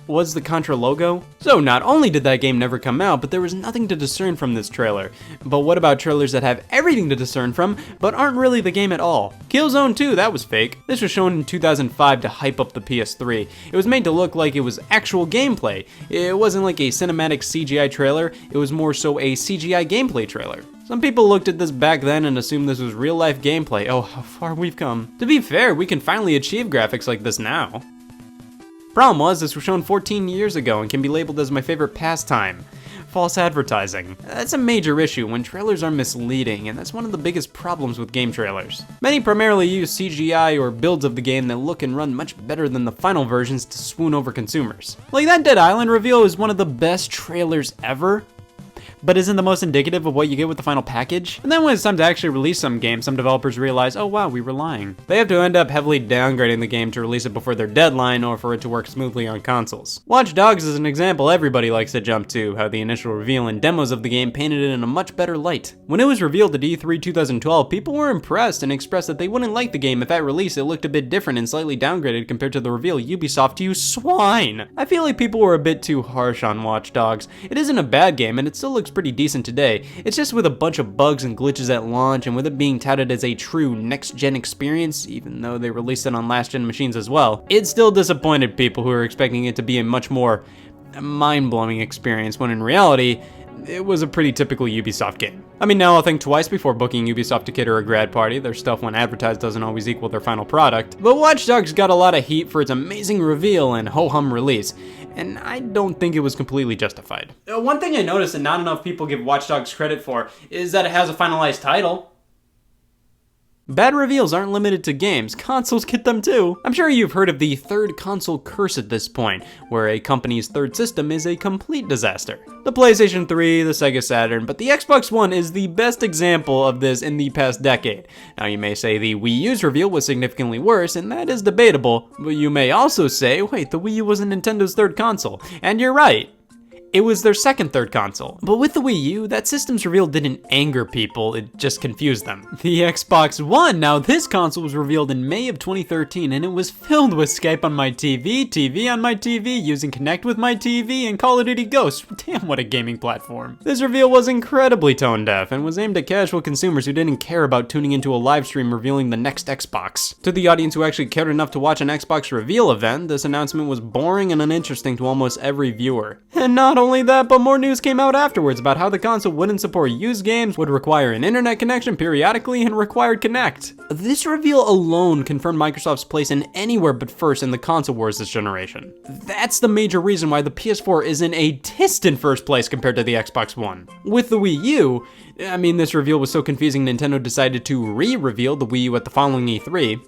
was the Contra logo. So not only did that game never come out, but there was nothing to discern from this trailer. But what about trailers that have everything to discern from, but aren't really the game at all? Killzone 2, that was fake. This was shown in 2005 to hype up the PS3. It was made to look like it was actual gameplay. It wasn't like a cinematic CGI trailer, it was more so a CGI gameplay trailer. Some people looked at this back then and assumed this was real life gameplay. Oh, how far we've come. To be fair, we can finally achieve graphics like this now. Problem was, this was shown 14 years ago and can be labeled as my favorite pastime. False advertising. That's a major issue when trailers are misleading, and that's one of the biggest problems with game trailers. Many primarily use CGI or builds of the game that look and run much better than the final versions to swoon over consumers. Like that Dead Island reveal is one of the best trailers ever, but isn't the most indicative of what you get with the final package. And then when it's time to actually release some game, some developers realize, oh wow, we were lying. They have to end up heavily downgrading the game to release it before their deadline or for it to work smoothly on consoles. Watch Dogs is an example everybody likes to jump to, how the initial reveal and demos of the game painted it in a much better light. When it was revealed at E3 2012, people were impressed and expressed that they wouldn't like the game if at release it looked a bit different and slightly downgraded compared to the reveal. Ubisoft, you swine! I feel like people were a bit too harsh on Watch Dogs. It isn't a bad game and it still looks pretty decent today. It's just with a bunch of bugs and glitches at launch, and with it being touted as a true next-gen experience, even though they released it on last-gen machines as well, it still disappointed people who were expecting it to be a much more mind-blowing experience, when in reality, it was a pretty typical Ubisoft game. I mean, now I'll think twice before booking Ubisoft a kid or a grad party. Their stuff when advertised doesn't always equal their final product. But Watch Dogs got a lot of heat for its amazing reveal and ho-hum release, and I don't think it was completely justified. One thing I noticed that not enough people give Watch Dogs credit for is that it has a finalized title. Bad reveals aren't limited to games, consoles get them too. I'm sure you've heard of the third console curse at this point, where a company's third system is a complete disaster. The PlayStation 3, the Sega Saturn, but the Xbox One is the best example of this in the past decade. Now you may say the Wii U's reveal was significantly worse, and that is debatable, but you may also say, wait, the Wii U wasn't Nintendo's third console, and you're right. It was their second third console. But with the Wii U, that system's reveal didn't anger people, it just confused them. The Xbox One, now this console was revealed in May of 2013, and it was filled with Skype on my TV, TV on my TV, using Connect with my TV, and Call of Duty Ghosts. Damn, what a gaming platform. This reveal was incredibly tone deaf, and was aimed at casual consumers who didn't care about tuning into a live stream revealing the next Xbox. To the audience who actually cared enough to watch an Xbox reveal event, this announcement was boring and uninteresting to almost every viewer. And not only that, but more news came out afterwards about how the console wouldn't support used games, would require an internet connection periodically, and required Kinect. This reveal alone confirmed Microsoft's place in anywhere but first in the console wars this generation. That's the major reason why the PS4 is in a distant first place compared to the Xbox One. With the Wii U, I mean, this reveal was so confusing Nintendo decided to re-reveal the Wii U at the following E3.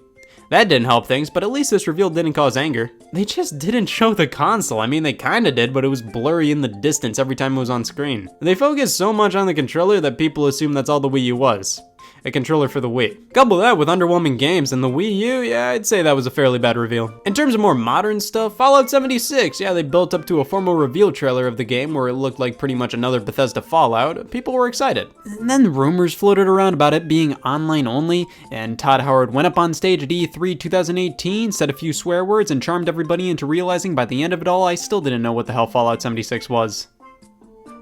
That didn't help things, but at least this reveal didn't cause anger. They just didn't show the console. I mean, they kinda did, but it was blurry in the distance every time it was on screen. They focused so much on the controller that people assumed that's all the Wii U was. A controller for the Wii. Couple that with underwhelming games and the Wii U, yeah, I'd say that was a fairly bad reveal. In terms of more modern stuff, Fallout 76, yeah, they built up to a formal reveal trailer of the game where it looked like pretty much another Bethesda Fallout. People were excited. And then rumors floated around about it being online only, and Todd Howard went up on stage at E3 2018, said a few swear words, and charmed everybody into realizing by the end of it all, I still didn't know what the hell Fallout 76 was.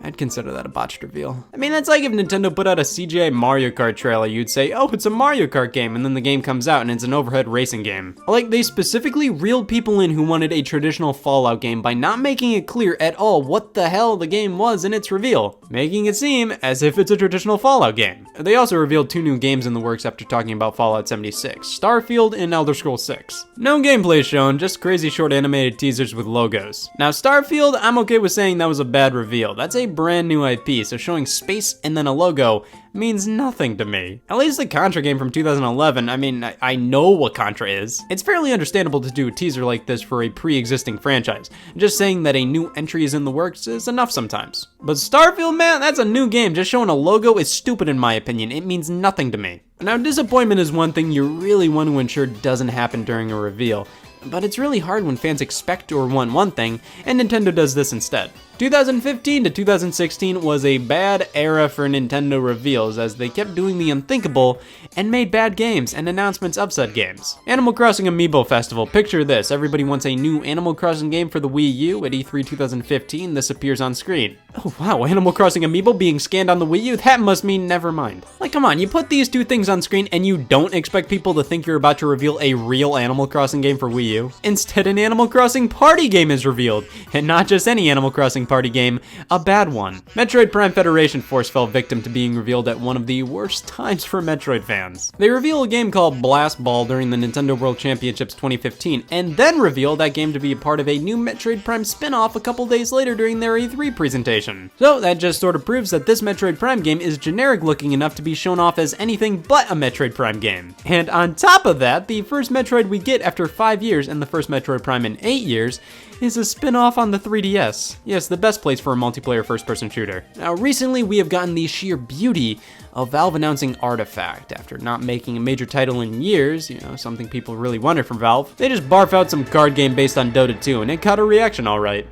I'd consider that a botched reveal. I mean, that's like if Nintendo put out a CGI Mario Kart trailer, you'd say, oh, it's a Mario Kart game, and then the game comes out and it's an overhead racing game. Like, they specifically reeled people in who wanted a traditional Fallout game by not making it clear at all what the hell the game was in its reveal, making it seem as if it's a traditional Fallout game. They also revealed 2 new games in the works after talking about Fallout 76, Starfield and Elder Scrolls 6. No gameplay shown, just crazy short animated teasers with logos. Now, Starfield, I'm okay with saying that was a bad reveal. That's a brand new IP, so showing space and then a logo means nothing to me. At least the Contra game from 2011, I mean, I know what Contra is. It's fairly understandable to do a teaser like this for a pre-existing franchise. Just saying that a new entry is in the works is enough sometimes. But Starfield, man, that's a new game. Just showing a logo is stupid in my opinion. It means nothing to me. Now, disappointment is one thing you really want to ensure doesn't happen during a reveal, but it's really hard when fans expect or want one thing, and Nintendo does this instead. 2015 to 2016 was a bad era for Nintendo reveals as they kept doing the unthinkable and made bad games and announcements of said games. Animal Crossing Amiibo Festival, picture this, everybody wants a new Animal Crossing game for the Wii U. At E3 2015, this appears on screen. Oh wow, Animal Crossing Amiibo being scanned on the Wii U? That must mean never mind. Like come on, you put these two things on screen and you don't expect people to think you're about to reveal a real Animal Crossing game for Wii U? Instead, an Animal Crossing party game is revealed, and not just any Animal Crossing party game, a bad one. Metroid Prime Federation Force fell victim to being revealed at one of the worst times for Metroid fans. They reveal a game called Blast Ball during the Nintendo World Championships 2015, and then reveal that game to be a part of a new Metroid Prime spin-off a couple days later during their E3 presentation. So that just sort of proves that this Metroid Prime game is generic looking enough to be shown off as anything but a Metroid Prime game. And on top of that, the first Metroid we get after 5 years and the first Metroid Prime in 8 years is a spin-off on the 3DS. Yes, the best place for a multiplayer first-person shooter. Now, recently we have gotten the sheer beauty of Valve announcing Artifact. After not making a major title in years, you know, something people really wanted from Valve, they just barf out some card game based on Dota 2, and it caught a reaction alright.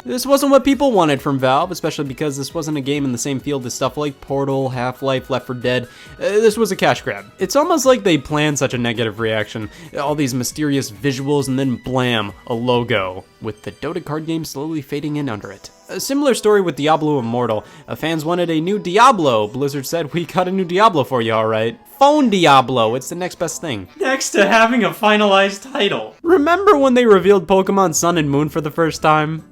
This wasn't what people wanted from Valve, especially because this wasn't a game in the same field as stuff like Portal, Half-Life, Left 4 Dead. This was a cash grab. It's almost like they planned such a negative reaction. All these mysterious visuals and then blam, a logo, with the Dota card game slowly fading in under it. A similar story with Diablo Immortal. Fans wanted a new Diablo. Blizzard said, we got a new Diablo for you, alright. Phone Diablo, it's the next best thing. Next to having a finalized title. Remember when they revealed Pokemon Sun and Moon for the first time?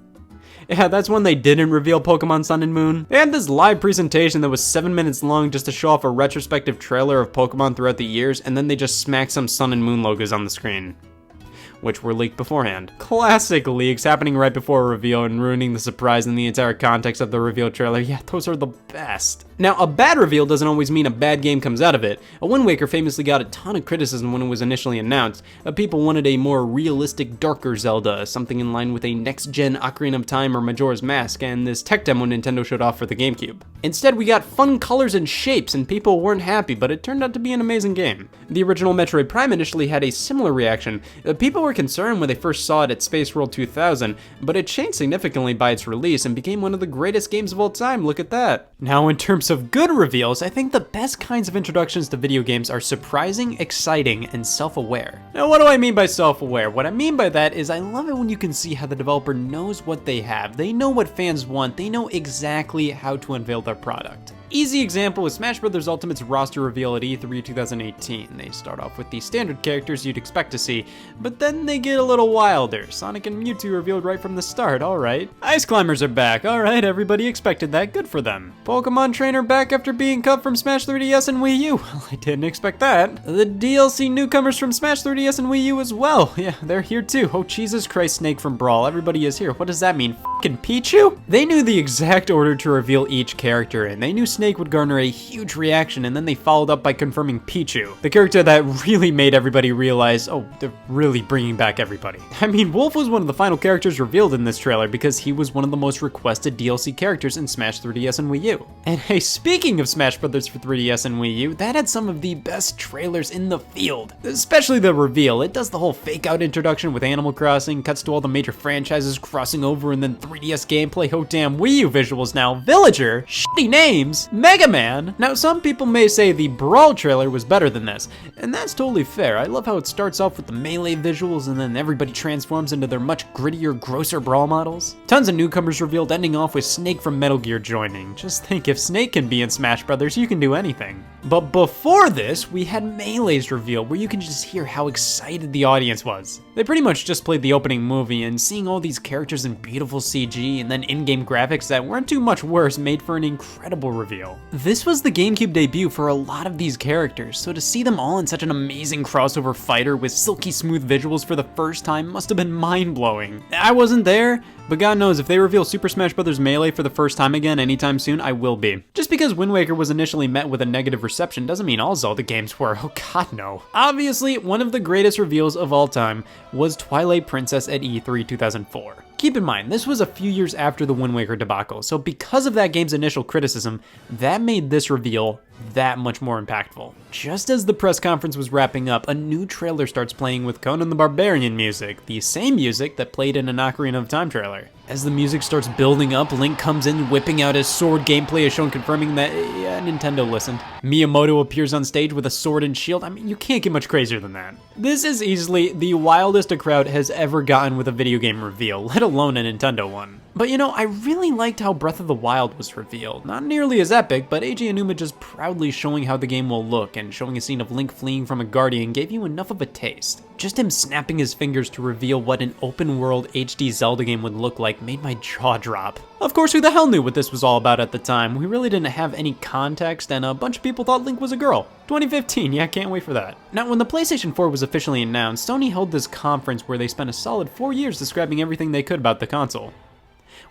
Yeah, that's when they didn't reveal Pokemon Sun and Moon. They had this live presentation that was 7 minutes long just to show off a retrospective trailer of Pokemon throughout the years, and then they just smacked some Sun and Moon logos on the screen, which were leaked beforehand. Classic leaks happening right before a reveal and ruining the surprise and the entire context of the reveal trailer. Yeah, those are the best. Now, a bad reveal doesn't always mean a bad game comes out of it. A Wind Waker famously got a ton of criticism when it was initially announced. People wanted a more realistic, darker Zelda, something in line with a next-gen Ocarina of Time or Majora's Mask, and this tech demo Nintendo showed off for the GameCube. Instead, we got fun colors and shapes, and people weren't happy, but it turned out to be an amazing game. The original Metroid Prime initially had a similar reaction. People were concerned when they first saw it at Space World 2000, but it changed significantly by its release and became one of the greatest games of all time. Look at that. Now, in terms of good reveals, I think the best kinds of introductions to video games are surprising, exciting, and self-aware. Now, what do I mean by self-aware? What I mean by that is I love it when you can see how the developer knows what they have. They know what fans want. They know exactly how to unveil their product. Easy example is Smash Bros. Ultimate's roster reveal at E3 2018. They start off with the standard characters you'd expect to see, but then they get a little wilder. Sonic and Mewtwo revealed right from the start, alright. Ice Climbers are back, alright, everybody expected that, good for them. Pokemon Trainer back after being cut from Smash 3DS and Wii U, well, I didn't expect that. The DLC newcomers from Smash 3DS and Wii U as well, yeah, they're here too. Oh Jesus Christ, Snake from Brawl, everybody is here. What does that mean, f***ing Pichu? They knew the exact order to reveal each character, and they knew Snake would garner a huge reaction, and then they followed up by confirming Pichu, the character that really made everybody realize, oh, they're really bringing back everybody. I mean, Wolf was one of the final characters revealed in this trailer because he was one of the most requested DLC characters in Smash 3DS and Wii U. And hey, speaking of Smash Brothers for 3DS and Wii U, that had some of the best trailers in the field, especially the reveal. It does the whole fake out introduction with Animal Crossing, cuts to all the major franchises crossing over, and then 3DS gameplay. Oh damn, Wii U visuals now. Villager, shitty names, Mega Man. Now, some people may say the Brawl trailer was better than this, and that's totally fair. I love how it starts off with the melee visuals and then everybody transforms into their much grittier, grosser Brawl models. Tons of newcomers revealed, ending off with Snake from Metal Gear joining. Just think, if Snake can be in Smash Brothers, you can do anything. But before this, we had Melee's reveal, where you can just hear how excited the audience was. They pretty much just played the opening movie, and seeing all these characters in beautiful CG CG and then in-game graphics that weren't too much worse made for an incredible reveal. This was the GameCube debut for a lot of these characters, so to see them all in such an amazing crossover fighter with silky smooth visuals for the first time must have been mind-blowing. I wasn't there, but God knows if they reveal Super Smash Bros. Melee for the first time again anytime soon, I will be. Just because Wind Waker was initially met with a negative reception doesn't mean all Zelda games were, oh god no. Obviously, one of the greatest reveals of all time was Twilight Princess at E3 2004. Keep in mind, this was a few years after the Wind Waker debacle, so because of that game's initial criticism, that made this reveal that much more impactful. Just as the press conference was wrapping up, a new trailer starts playing with Conan the Barbarian music, the same music that played in an Ocarina of Time trailer. As the music starts building up, Link comes in whipping out his sword. Gameplay is shown confirming that, yeah, Nintendo listened. Miyamoto appears on stage with a sword and shield. I mean, you can't get much crazier than that. This is easily the wildest a crowd has ever gotten with a video game reveal, let alone a Nintendo one. But you know, I really liked how Breath of the Wild was revealed. Not nearly as epic, but Eiji Aonuma just proudly showing how the game will look and showing a scene of Link fleeing from a guardian gave you enough of a taste. Just him snapping his fingers to reveal what an open-world HD Zelda game would look like made my jaw drop. Of course, who the hell knew what this was all about at the time? We really didn't have any context, and a bunch of people thought Link was a girl. 2015, yeah, can't wait for that. Now, when the PlayStation 4 was officially announced, Sony held this conference where they spent a solid 4 years describing everything they could about the console,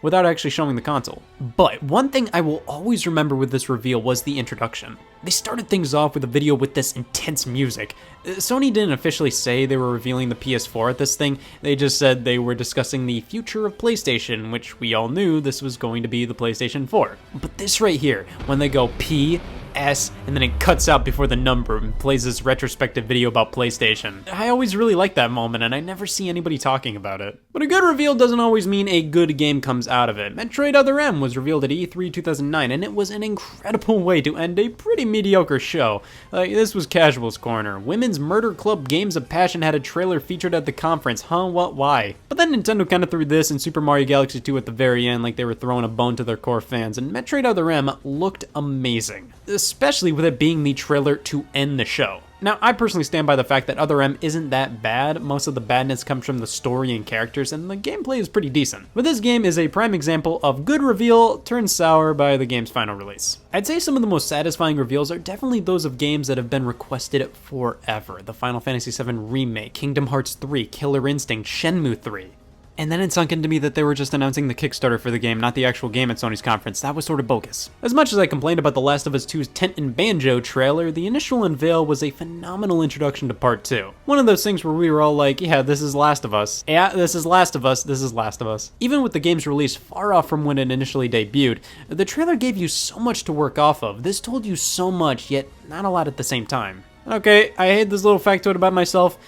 without actually showing the console. But one thing I will always remember with this reveal was the introduction. They started things off with a video with this intense music. Sony didn't officially say they were revealing the PS4 at this thing, they just said they were discussing the future of PlayStation, which we all knew this was going to be the PlayStation 4. But this right here, when they go P, S, and then it cuts out before the number and plays this retrospective video about PlayStation. I always really like that moment, and I never see anybody talking about it. But a good reveal doesn't always mean a good game comes out of it. Metroid Other M was revealed at E3 2009, and it was an incredible way to end a pretty mediocre show. This was Casual's Corner. Women's Murder Club Games of Passion had a trailer featured at the conference. Huh, what, why? But then Nintendo kind of threw this and Super Mario Galaxy 2 at the very end like they were throwing a bone to their core fans, and Metroid Other M looked amazing, especially with it being the trailer to end the show. Now, I personally stand by the fact that Other M isn't that bad. Most of the badness comes from the story and characters, and the gameplay is pretty decent. But this game is a prime example of good reveal turned sour by the game's final release. I'd say some of the most satisfying reveals are definitely those of games that have been requested forever. The Final Fantasy VII Remake, Kingdom Hearts 3, Killer Instinct, Shenmue 3. And then it sunk into me that they were just announcing the Kickstarter for the game, not the actual game at Sony's conference. That was sort of bogus. As much as I complained about The Last of Us 2's Tent and Banjo trailer, the initial unveil was a phenomenal introduction to Part 2. One of those things where we were all like, yeah, this is Last of Us. Yeah, this is Last of Us. This is Last of Us. Even with the game's release far off from when it initially debuted, the trailer gave you so much to work off of. This told you so much, yet not a lot at the same time. Okay, I hate this little factoid about myself,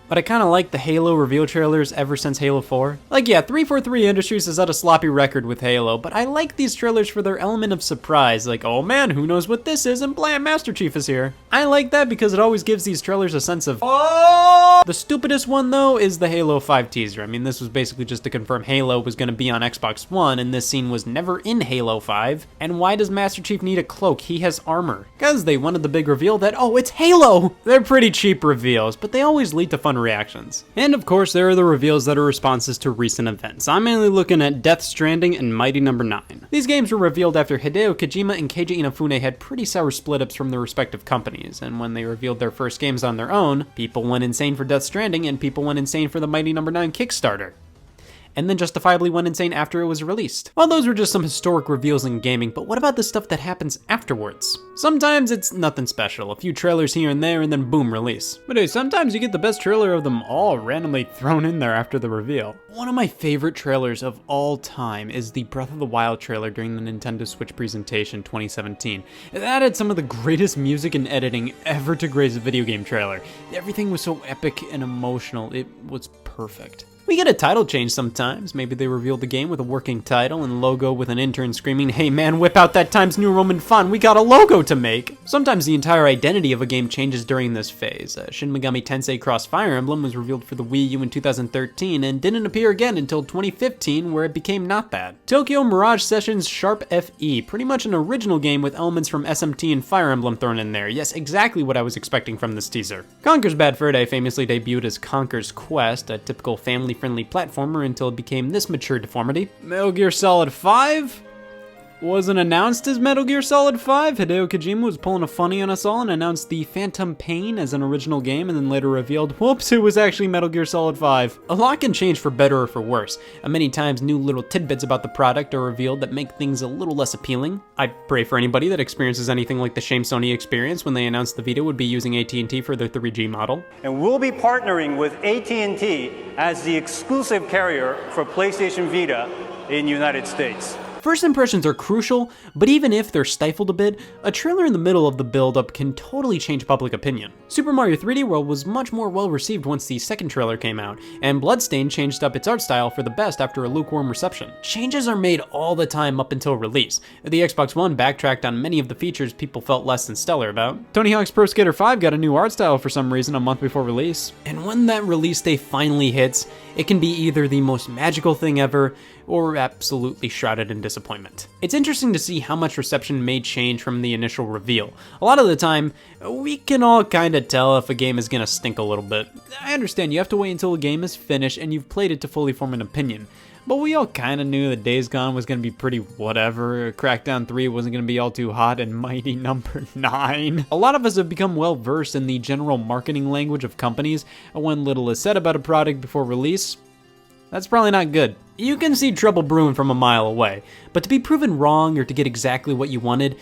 but I kinda like the Halo reveal trailers ever since Halo 4. Like, yeah, 343 Industries has had a sloppy record with Halo, but I like these trailers for their element of surprise, like, oh man, who knows what this is, and blam, Master Chief is here. I like that because it always gives these trailers a sense of, oh! The stupidest one, though, is the Halo 5 teaser. I mean, this was basically just to confirm Halo was gonna be on Xbox One, and this scene was never in Halo 5. And why does Master Chief need a cloak? He has armor. Because they wanted the big reveal that, oh, it's Halo! They're pretty cheap reveals, but they always lead to fun reactions. And of course, there are the reveals that are responses to recent events. I'm mainly looking at Death Stranding and Mighty No. 9. These games were revealed after Hideo Kojima and Keiji Inafune had pretty sour split-ups from their respective companies, and when they revealed their first games on their own, people went insane for Death Stranding and people went insane for the Mighty No. 9 Kickstarter, and then justifiably went insane after it was released. Well, those were just some historic reveals in gaming, but what about the stuff that happens afterwards? Sometimes it's nothing special, a few trailers here and there, and then boom, release. But hey, sometimes you get the best trailer of them all randomly thrown in there after the reveal. One of my favorite trailers of all time is the Breath of the Wild trailer during the Nintendo Switch presentation 2017. It added some of the greatest music and editing ever to grace a video game trailer. Everything was so epic and emotional, it was perfect. We get a title change sometimes. Maybe they reveal the game with a working title and logo with an intern screaming, hey man, whip out that Times New Roman font, we got a logo to make! Sometimes the entire identity of a game changes during this phase. Shin Megami Tensei Cross Fire Emblem was revealed for the Wii U in 2013 and didn't appear again until 2015 where it became not that. Tokyo Mirage Sessions Sharp FE, pretty much an original game with elements from SMT and Fire Emblem thrown in there. Yes, exactly what I was expecting from this teaser. Conker's Bad Fur Day famously debuted as Conker's Quest, a typical family family-friendly platformer until it became this mature deformity. Metal Gear Solid 5 wasn't announced as Metal Gear Solid 5. Hideo Kojima was pulling a funny on us all and announced the Phantom Pain as an original game and then later revealed, whoops, it was actually Metal Gear Solid 5. A lot can change for better or for worse, and many times new little tidbits about the product are revealed that make things a little less appealing. I pray for anybody that experiences anything like the shame Sony experienced when they announced the Vita would be using AT&T for their 3G model. And we'll be partnering with AT&T as the exclusive carrier for PlayStation Vita in the United States. First impressions are crucial, but even if they're stifled a bit, a trailer in the middle of the build-up can totally change public opinion. Super Mario 3D World was much more well received once the second trailer came out, and Bloodstained changed up its art style for the best after a lukewarm reception. Changes are made all the time up until release. The Xbox One backtracked on many of the features people felt less than stellar about. Tony Hawk's Pro Skater 5 got a new art style for some reason a month before release. And when that release day finally hits, it can be either the most magical thing ever, or absolutely shrouded in disappointment. It's interesting to see how much reception may change from the initial reveal. A lot of the time, we can all kinda tell if a game is gonna stink a little bit. I understand you have to wait until a game is finished and you've played it to fully form an opinion. But we all kinda knew that Days Gone was gonna be pretty whatever, Crackdown 3 wasn't gonna be all too hot, and Mighty Number 9. A lot of us have become well versed in the general marketing language of companies, and when little is said about a product before release, that's probably not good. You can see trouble brewing from a mile away, but to be proven wrong or to get exactly what you wanted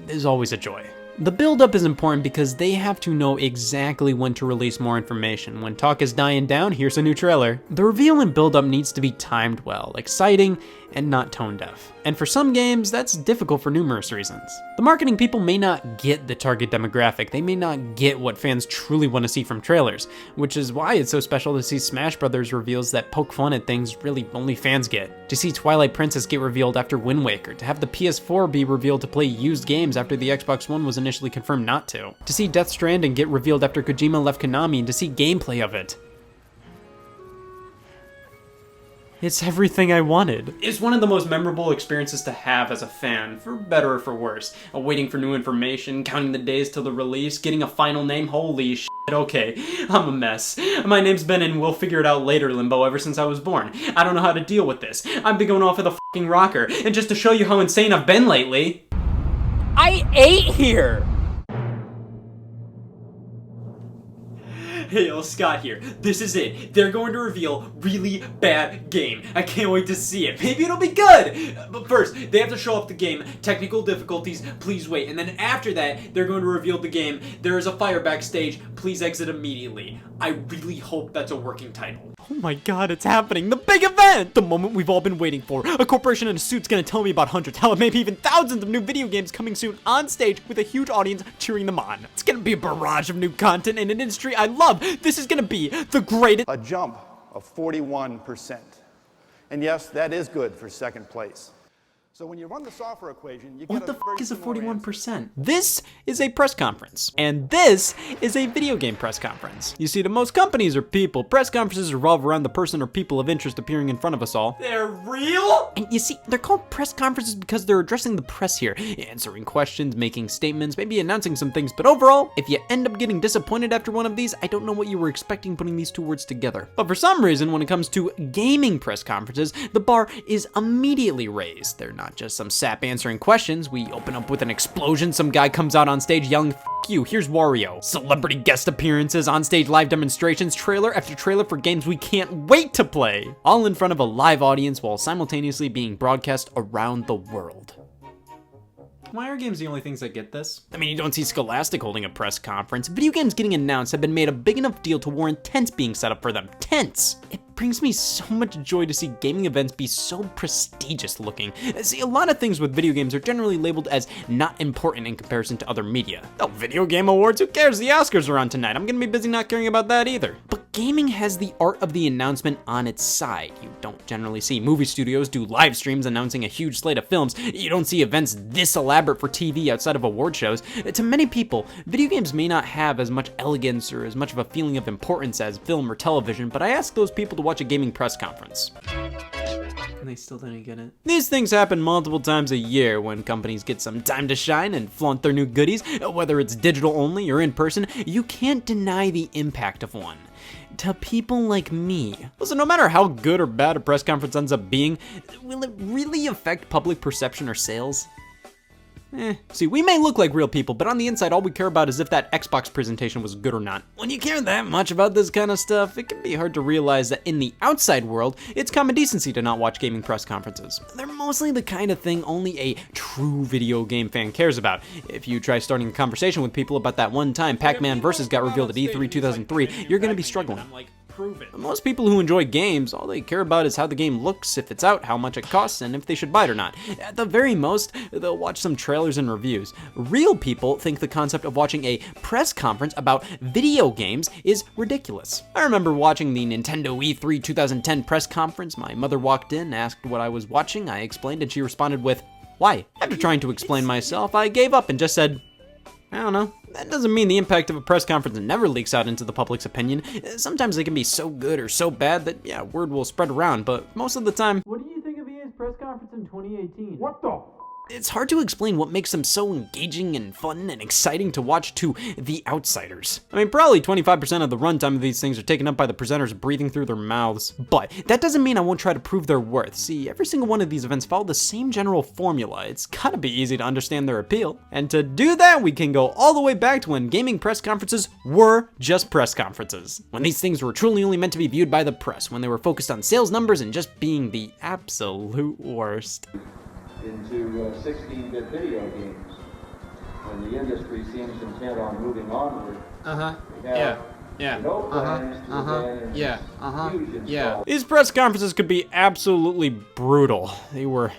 is always a joy. The build-up is important because they have to know exactly when to release more information. When talk is dying down, here's a new trailer. The reveal and build-up needs to be timed well, exciting, and not tone deaf. And for some games, that's difficult for numerous reasons. The marketing people may not get the target demographic. They may not get what fans truly want to see from trailers, which is why it's so special to see Smash Brothers reveals that poke fun at things really only fans get. To see Twilight Princess get revealed after Wind Waker. To have the PS4 be revealed to play used games after the Xbox One was initially confirmed not to. To see Death Stranding get revealed after Kojima left Konami and to see gameplay of it. It's everything I wanted. It's one of the most memorable experiences to have as a fan, for better or for worse. Waiting for new information, counting the days till the release, getting a final name, holy shit, okay, I'm a mess. My name's Ben and we'll figure it out later, Limbo, ever since I was born. I don't know how to deal with this. I've been going off of the fucking rocker, and just to show you how insane I've been lately... I ate here! Hey, yo, Scott here. This is it. They're going to reveal really bad game. I can't wait to see it. Maybe it'll be good! But first, they have to show off the game. Technical difficulties, please wait. And then after that, they're going to reveal the game. There is a fire backstage. Please exit immediately. I really hope that's a working title. Oh my god, it's happening. The big event! The moment we've all been waiting for. A corporation in a suit's gonna tell me about hundreds, hell, maybe even thousands of new video games coming soon on stage with a huge audience cheering them on. It's gonna be a barrage of new content in an industry I love. This is gonna be the greatest... A jump of 41%. And yes, that is good for second place. So when you run the software equation, you get What the fuck is a 41%? This is a press conference, and this is a video game press conference. You see, to most companies or people, press conferences revolve around the person or people of interest appearing in front of us all. They're real? And you see, they're called press conferences because they're addressing the press here, answering questions, making statements, maybe announcing some things, but overall, if you end up getting disappointed after one of these, I don't know what you were expecting putting these two words together. But for some reason, when it comes to gaming press conferences, the bar is immediately raised. They're not just some sap answering questions. We open up with an explosion, some guy comes out on stage yelling, "F you, here's Wario." Celebrity guest appearances, on-stage live demonstrations, trailer after trailer for games we can't wait to play. All in front of a live audience while simultaneously being broadcast around the world. Why are games the only things that get this? I mean, you don't see Scholastic holding a press conference. Video games getting announced have been made a big enough deal to warrant tents being set up for them. Tents! It brings me so much joy to see gaming events be so prestigious looking. See, a lot of things with video games are generally labeled as not important in comparison to other media. Oh, video game awards, who cares? The Oscars are on tonight. I'm gonna be busy not caring about that either. But gaming has the art of the announcement on its side. You don't generally see movie studios do live streams announcing a huge slate of films. You don't see events this elaborate for TV outside of award shows. To many people, video games may not have as much elegance or as much of a feeling of importance as film or television, but I ask those people to watch a gaming press conference. And they still didn't get it. These things happen multiple times a year when companies get some time to shine and flaunt their new goodies, whether it's digital only or in person. You can't deny the impact of one. to people like me. Listen, no matter how good or bad a press conference ends up being, will it really affect public perception or sales? See, we may look like real people, but on the inside, all we care about is if that Xbox presentation was good or not. When you care that much about this kind of stuff, it can be hard to realize that in the outside world, it's common decency to not watch gaming press conferences. They're mostly the kind of thing only a true video game fan cares about. If you try starting a conversation with people about that one time Pac-Man Vs. got revealed at E3 2003, you're gonna be struggling. Prove it. Most people who enjoy games, all they care about is how the game looks, if it's out, how much it costs, and if they should buy it or not. At the very most, they'll watch some trailers and reviews. Real people think the concept of watching a press conference about video games is ridiculous. I remember watching the Nintendo E3 2010 press conference. My mother walked in, asked what I was watching, I explained, and she responded with, "Why?" After trying to explain myself, I gave up and just said, I don't know. That doesn't mean the impact of a press conference never leaks out into the public's opinion. Sometimes they can be so good or so bad that, yeah, word will spread around, but most of the time... What do you think of EA's press conference in 2018? What the? It's hard to explain what makes them so engaging and fun and exciting to watch to the outsiders. I mean, probably 25% of the runtime of these things are taken up by the presenters breathing through their mouths. But that doesn't mean I won't try to prove their worth. See, every single one of these events follow the same general formula. It's gotta be easy to understand their appeal. And to do that, we can go all the way back to when gaming press conferences were just press conferences. When these things were truly only meant to be viewed by the press, when they were focused on sales numbers and just being the absolute worst. Into 16-bit video games, and the industry seems intent on moving onward. These press conferences could be absolutely brutal. They were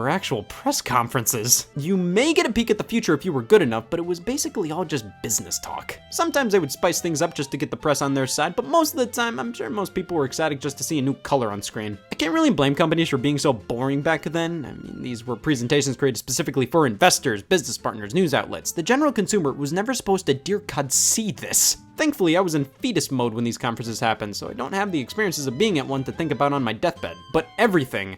actual press conferences. You may get a peek at the future if you were good enough, but it was basically all just business talk. Sometimes they would spice things up just to get the press on their side, but most of the time, I'm sure most people were ecstatic just to see a new color on screen. I can't really blame companies for being so boring back then. I mean, these were presentations created specifically for investors, business partners, news outlets. The general consumer was never supposed to, dear God, see this. Thankfully, I was in fetus mode when these conferences happened, so I don't have the experiences of being at one to think about on my deathbed. But everything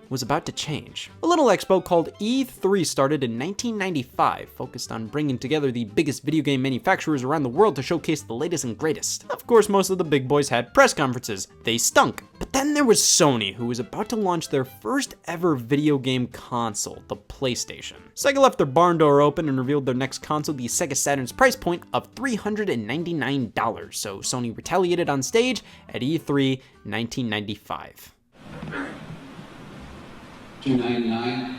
was about to change. A little expo called E3 started in 1995, focused on bringing together the biggest video game manufacturers around the world to showcase the latest and greatest. Of course, most of the big boys had press conferences. They stunk. But then there was Sony, who was about to launch their first ever video game console, the PlayStation. Sega left their barn door open and revealed their next console, the Sega Saturn's price point of $399, so Sony retaliated on stage at E3 1995. $299.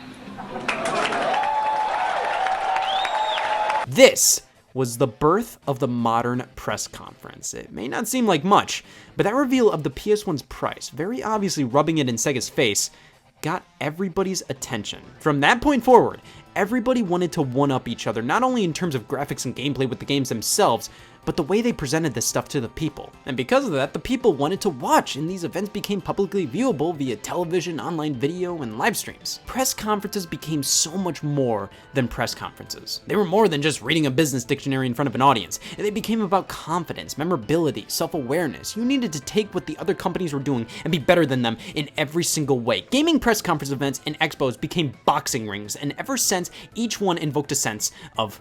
This was the birth of the modern press conference. It may not seem like much, but that reveal of the PS1's price, very obviously rubbing it in Sega's face, got everybody's attention. From that point forward, everybody wanted to one-up each other, not only in terms of graphics and gameplay with the games themselves, but the way they presented this stuff to the people. And because of that, the people wanted to watch, and these events became publicly viewable via television, online video, and live streams. Press conferences became so much more than press conferences. They were more than just reading a business dictionary in front of an audience. They became about confidence, memorability, self-awareness. You needed to take what the other companies were doing and be better than them in every single way. Gaming press conference events and expos became boxing rings, and ever since, each one invoked a sense of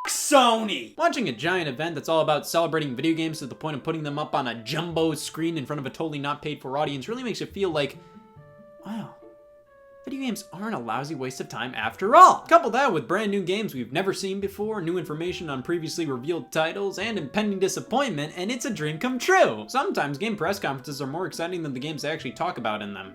Sony! Watching a giant event that's all about celebrating video games to the point of putting them up on a jumbo screen in front of a totally not paid for audience really makes you feel like, wow, video games aren't a lousy waste of time after all. Couple that with brand new games we've never seen before, new information on previously revealed titles, and impending disappointment, and it's a dream come true. Sometimes game press conferences are more exciting than the games they actually talk about in them.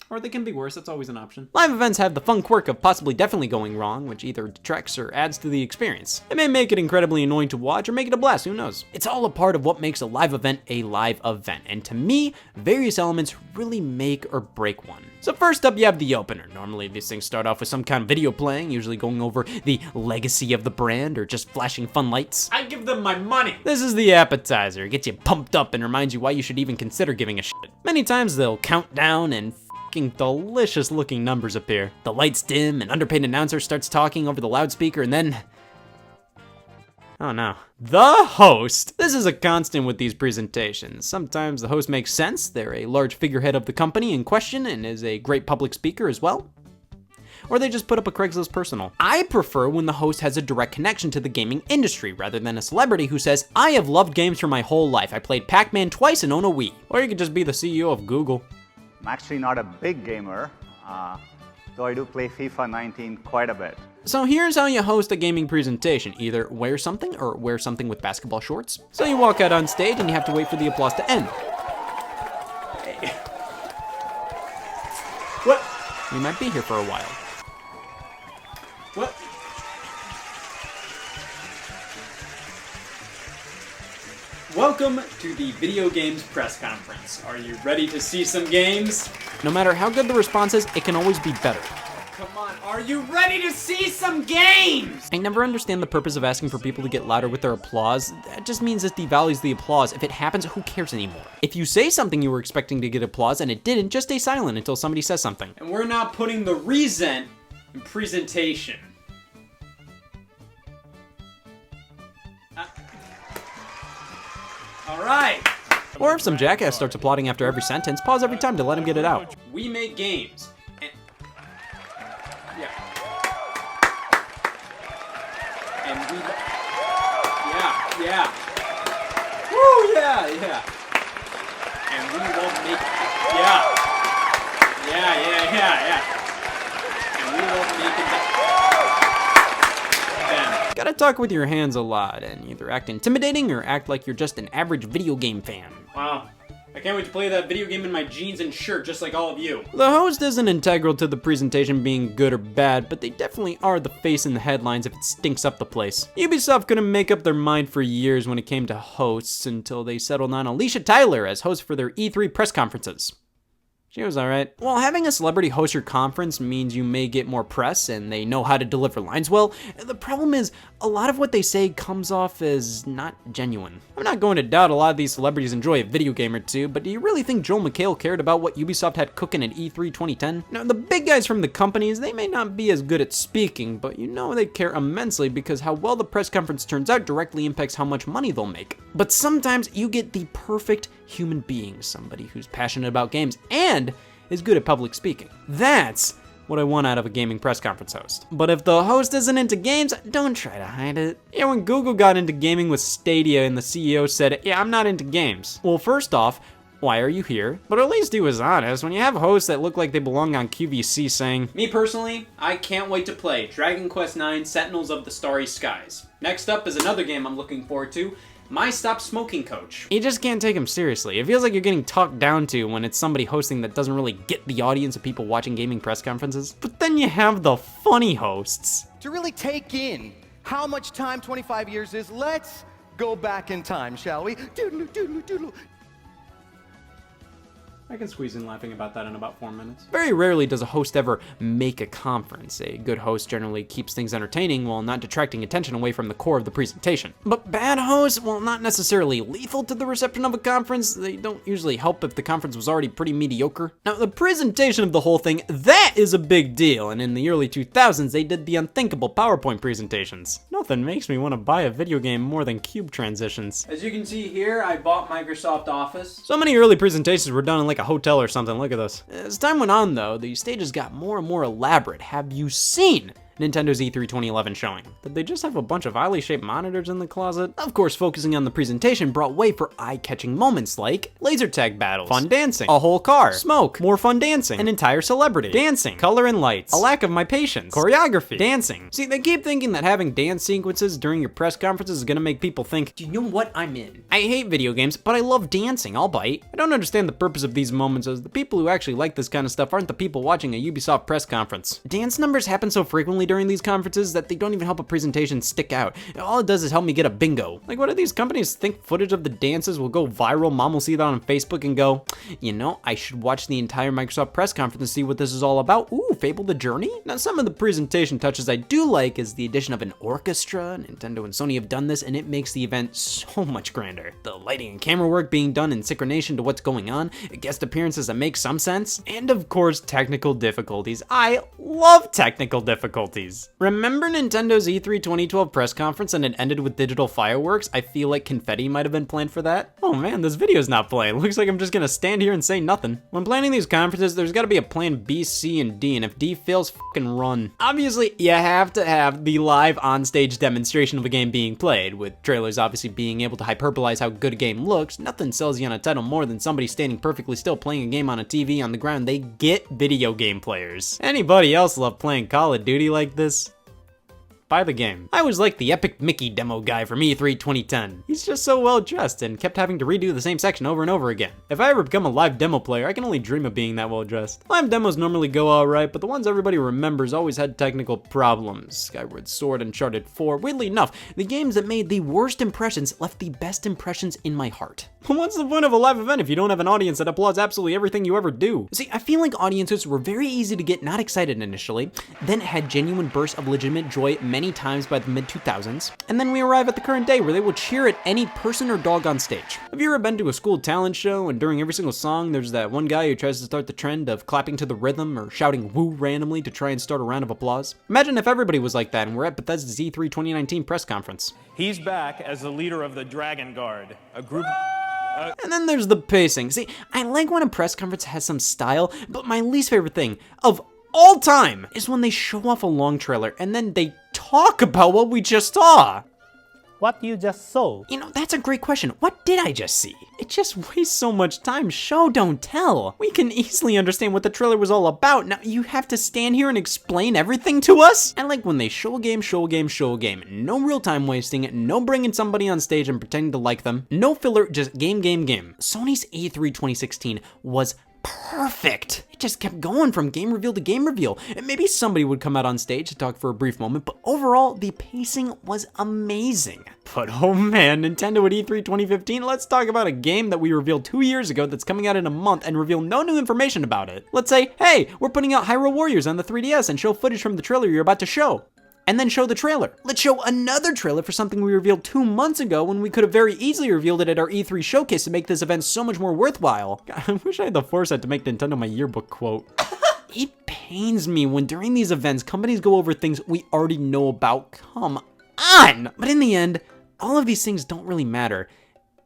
Or they can be worse, that's always an option. Live events have the fun quirk of possibly definitely going wrong, which either detracts or adds to the experience. It may make it incredibly annoying to watch or make it a blast, who knows? It's all a part of what makes a live event, and to me, various elements really make or break one. So first up, you have the opener. Normally these things start off with some kind of video playing, usually going over the legacy of the brand or just flashing fun lights. I give them my money! This is the appetizer. It gets you pumped up and reminds you why you should even consider giving a shit. Many times they'll count down and delicious looking numbers appear. The lights dim, an underpaid announcer starts talking over the loudspeaker, and then, oh no, the host. This is a constant with these presentations. Sometimes the host makes sense. They're a large figurehead of the company in question and is a great public speaker as well. or they just put up a Craigslist personal. I prefer when the host has a direct connection to the gaming industry, rather than a celebrity who says, I have loved games for my whole life. I played Pac-Man twice and own a Wii. Or you could just be the CEO of Google. I'm actually not a big gamer, though I do play FIFA 19 quite a bit. So here's how you host a gaming presentation. Either wear something or wear something with basketball shorts. So you walk out on stage and you have to wait for the applause to end. What? We might be here for a while. What? Welcome to the video games press conference. Are you ready to see some games? No matter how good the response is, it can always be better. Come on, are you ready to see some games? I never understand the purpose of asking for people to get louder with their applause. That just means it devalues the applause. If it happens, who cares anymore? If you say something you were expecting to get applause and it didn't, just stay silent until somebody says something. And we're not putting the reason in presentation. All right. Or if some jackass starts applauding after every sentence, pause every time to let him get it out. We make games. And yeah. And we yeah. Woo, yeah. And we love making yeah. And we love making them. Gotta talk with your hands a lot and either act intimidating or act like you're just an average video game fan. Wow. I can't wait to play that video game in my jeans and shirt just like all of you. The host isn't integral to the presentation being good or bad, but they definitely are the face in the headlines if it stinks up the place. Ubisoft couldn't make up their mind for years when it came to hosts until they settled on Alicia Tyler as host for their E3 press conferences. She was alright. While having a celebrity host your conference means you may get more press and they know how to deliver lines well, the problem is a lot of what they say comes off as not genuine. I'm not going to doubt a lot of these celebrities enjoy a video game or two, but do you really think Joel McHale cared about what Ubisoft had cooking at E3 2010? Now, the big guys from the companies, they may not be as good at speaking, but you know they care immensely because how well the press conference turns out directly impacts how much money they'll make. But sometimes you get the perfect human being, somebody who's passionate about games and is good at public speaking. That's what I want out of a gaming press conference host. But if the host isn't into games, don't try to hide it. Yeah, when Google got into gaming with Stadia and the CEO said, yeah, I'm not into games. Well, first off, why are you here? But at least he was honest. When you have hosts that look like they belong on QVC saying, me personally, I can't wait to play Dragon Quest IX Sentinels of the Starry Skies. Next up is another game I'm looking forward to, My Stop Smoking Coach. You just can't take him seriously. It feels like you're getting talked down to when it's somebody hosting that doesn't really get the audience of people watching gaming press conferences. But then you have the funny hosts. To really take in how much time 25 years is, let's go back in time, shall we? Doodle, doodle, doodle. I can squeeze in laughing about that in about 4 minutes. Very rarely does a host ever make a conference. A good host generally keeps things entertaining while not detracting attention away from the core of the presentation. But bad hosts, while not necessarily lethal to the reception of a conference, they don't usually help if the conference was already pretty mediocre. Now, the presentation of the whole thing, that is a big deal, and in the early 2000s, they did the unthinkable PowerPoint presentations. Nothing makes me want to buy a video game more than cube transitions. As you can see here, I bought Microsoft Office. So many early presentations were done in like a hotel or something. Look at this. As time went on though, the stages got more and more elaborate. Have you seen Nintendo's E3 2011 showing? Did they just have a bunch of oddly shaped monitors in the closet? Of course, focusing on the presentation brought way for eye-catching moments like laser tag battles, fun dancing, a whole car, smoke, more fun dancing, an entire celebrity, dancing, color and lights, a lack of my patience, choreography, dancing. See, they keep thinking that having dance sequences during your press conferences is gonna make people think, do you know what I'm in? I hate video games, but I love dancing, I'll bite. I don't understand the purpose of these moments as the people who actually like this kind of stuff aren't the people watching a Ubisoft press conference. Dance numbers happen so frequently during these conferences that they don't even help a presentation stick out. All it does is help me get a bingo. Like, what do these companies think footage of the dances will go viral? Mom will see that on Facebook and go, you know, I should watch the entire Microsoft press conference and see what this is all about. Ooh, Fable the Journey? Now, some of the presentation touches I do like is the addition of an orchestra. Nintendo and Sony have done this and it makes the event so much grander. The lighting and camera work being done in synchronization to what's going on, guest appearances that make some sense, and of course, technical difficulties. I love technical difficulties. royalties. Remember Nintendo's E3 2012 press conference and it ended with digital fireworks? I feel like confetti might have been planned for that. Oh man, this video's not playing. Looks like I'm just gonna stand here and say nothing. When planning these conferences, there's gotta be a plan B, C, and D, and if D fails, fucking run. Obviously, you have to have the live on-stage demonstration of a game being played, with trailers obviously being able to hyperbolize how good a game looks. Nothing sells you on a title more than somebody standing perfectly still playing a game on a TV on the ground. They get video game players. Anybody else love playing Call of Duty like this? Buy the game. I was like the Epic Mickey demo guy from E3 2010. He's just so well dressed and kept having to redo the same section over and over again. If I ever become a live demo player, I can only dream of being that well dressed. Live demos normally go alright, but the ones everybody remembers always had technical problems. Skyward Sword, Uncharted 4. Weirdly enough, the games that made the worst impressions left the best impressions in my heart. What's the point of a live event if you don't have an audience that applauds absolutely everything you ever do? See, I feel like audiences were very easy to get not excited initially, then had genuine bursts of legitimate joy many times by the mid-2000s, and then we arrive at the current day where they will cheer at any person or dog on stage. Have you ever been to a school talent show and during every single song there's that one guy who tries to start the trend of clapping to the rhythm or shouting woo randomly to try and start a round of applause? Imagine if everybody was like that and we're at Bethesda's E3 2019 press conference. He's back as the leader of the Dragon Guard, a group... And then there's the pacing. See, I like when a press conference has some style, but my least favorite thing of all time is when they show off a long trailer and then they talk about what we just saw. What you just saw? You know, that's a great question. What did I just see? It just wastes so much time. Show, don't tell. We can easily understand what the trailer was all about. Now you have to stand here and explain everything to us? I like when they show a game, show a game, show a game. No real time wasting, no bringing somebody on stage and pretending to like them. No filler, just game, game, game. Sony's E3 2016 was perfect. It just kept going from game reveal to game reveal. And maybe somebody would come out on stage to talk for a brief moment, but overall, the pacing was amazing. But oh man, Nintendo at E3 2015, let's talk about a game that we revealed 2 years ago that's coming out in a month and reveal no new information about it. Let's say, hey, we're putting out Hyrule Warriors on the 3DS and show footage from the trailer you're about to show. And then show the trailer. Let's show another trailer for something we revealed 2 months ago when we could have very easily revealed it at our E3 showcase to make this event so much more worthwhile. God, I wish I had the foresight to make Nintendo my yearbook quote. It pains me when during these events, companies go over things we already know about. Come on! But in the end, all of these things don't really matter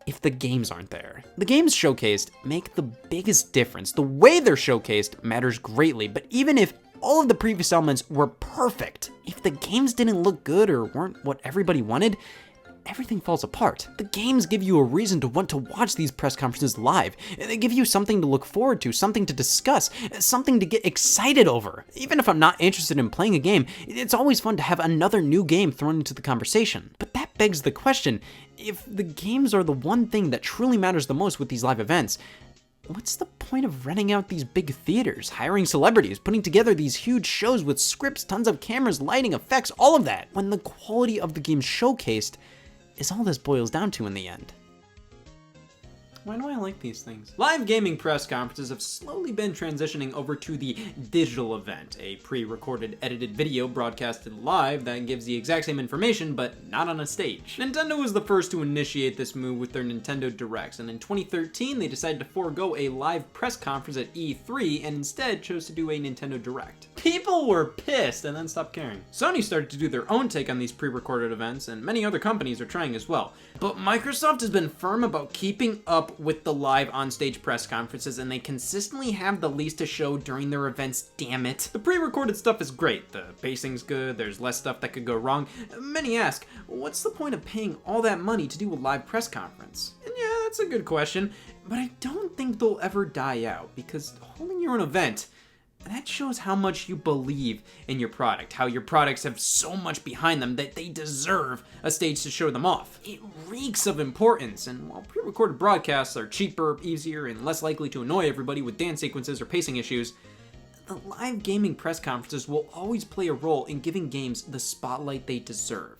if the games aren't there. The games showcased make the biggest difference. The way they're showcased matters greatly, but even if all of the previous elements were perfect, if the games didn't look good or weren't what everybody wanted, everything falls apart. The games give you a reason to want to watch these press conferences live. They give you something to look forward to, something to discuss, something to get excited over. Even if I'm not interested in playing a game, it's always fun to have another new game thrown into the conversation. But that begs the question, if the games are the one thing that truly matters the most with these live events, what's the point of renting out these big theaters, hiring celebrities, putting together these huge shows with scripts, tons of cameras, lighting, effects, all of that, when the quality of the game showcased is all this boils down to in the end? Why do I like these things? Live gaming press conferences have slowly been transitioning over to the digital event, a pre-recorded edited video broadcasted live that gives the exact same information but not on a stage. Nintendo was the first to initiate this move with their Nintendo Directs, and in 2013 they decided to forego a live press conference at E3 and instead chose to do a Nintendo Direct. People were pissed and then stopped caring. Sony started to do their own take on these pre-recorded events, and many other companies are trying as well. But Microsoft has been firm about keeping up with the live on-stage press conferences, and they consistently have the least to show during their events, damn it. The pre-recorded stuff is great, the pacing's good, there's less stuff that could go wrong. Many ask, what's the point of paying all that money to do a live press conference? And yeah, that's a good question, but I don't think they'll ever die out, because holding your own event, that shows how much you believe in your product, how your products have so much behind them that they deserve a stage to show them off. It reeks of importance, and while pre-recorded broadcasts are cheaper, easier, and less likely to annoy everybody with dance sequences or pacing issues, the live gaming press conferences will always play a role in giving games the spotlight they deserve.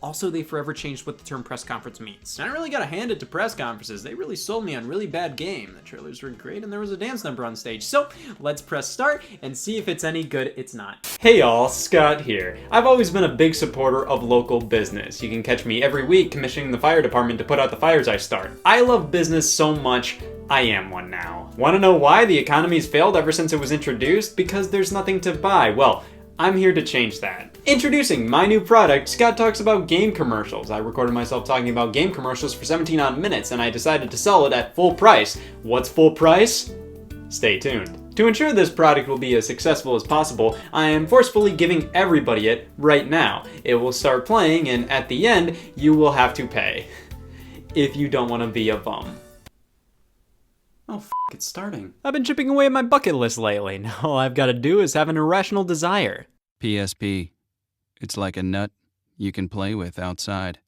Also, they forever changed what the term press conference means. And I really gotta hand it to press conferences. They really sold me on really bad game. The trailers were great and there was a dance number on stage. So let's press start and see if it's any good. It's not. Hey y'all, Scott here. I've always been a big supporter of local business. You can catch me every week commissioning the fire department to put out the fires I start. I love business so much, I am one now. Wanna know why the economy's failed ever since it was introduced? Because there's nothing to buy. Well, I'm here to change that. Introducing my new product, Scott Talks About Game Commercials. I recorded myself talking about game commercials for 17 odd minutes, and I decided to sell it at full price. What's full price? Stay tuned. To ensure this product will be as successful as possible, I am forcefully giving everybody it right now. It will start playing, and at the end, you will have to pay. If you don't want to be a bum. Oh, f***, it's starting. I've been chipping away at my bucket list lately. Now all I've got to do is have an irrational desire. PSP. It's like a nut you can play with outside.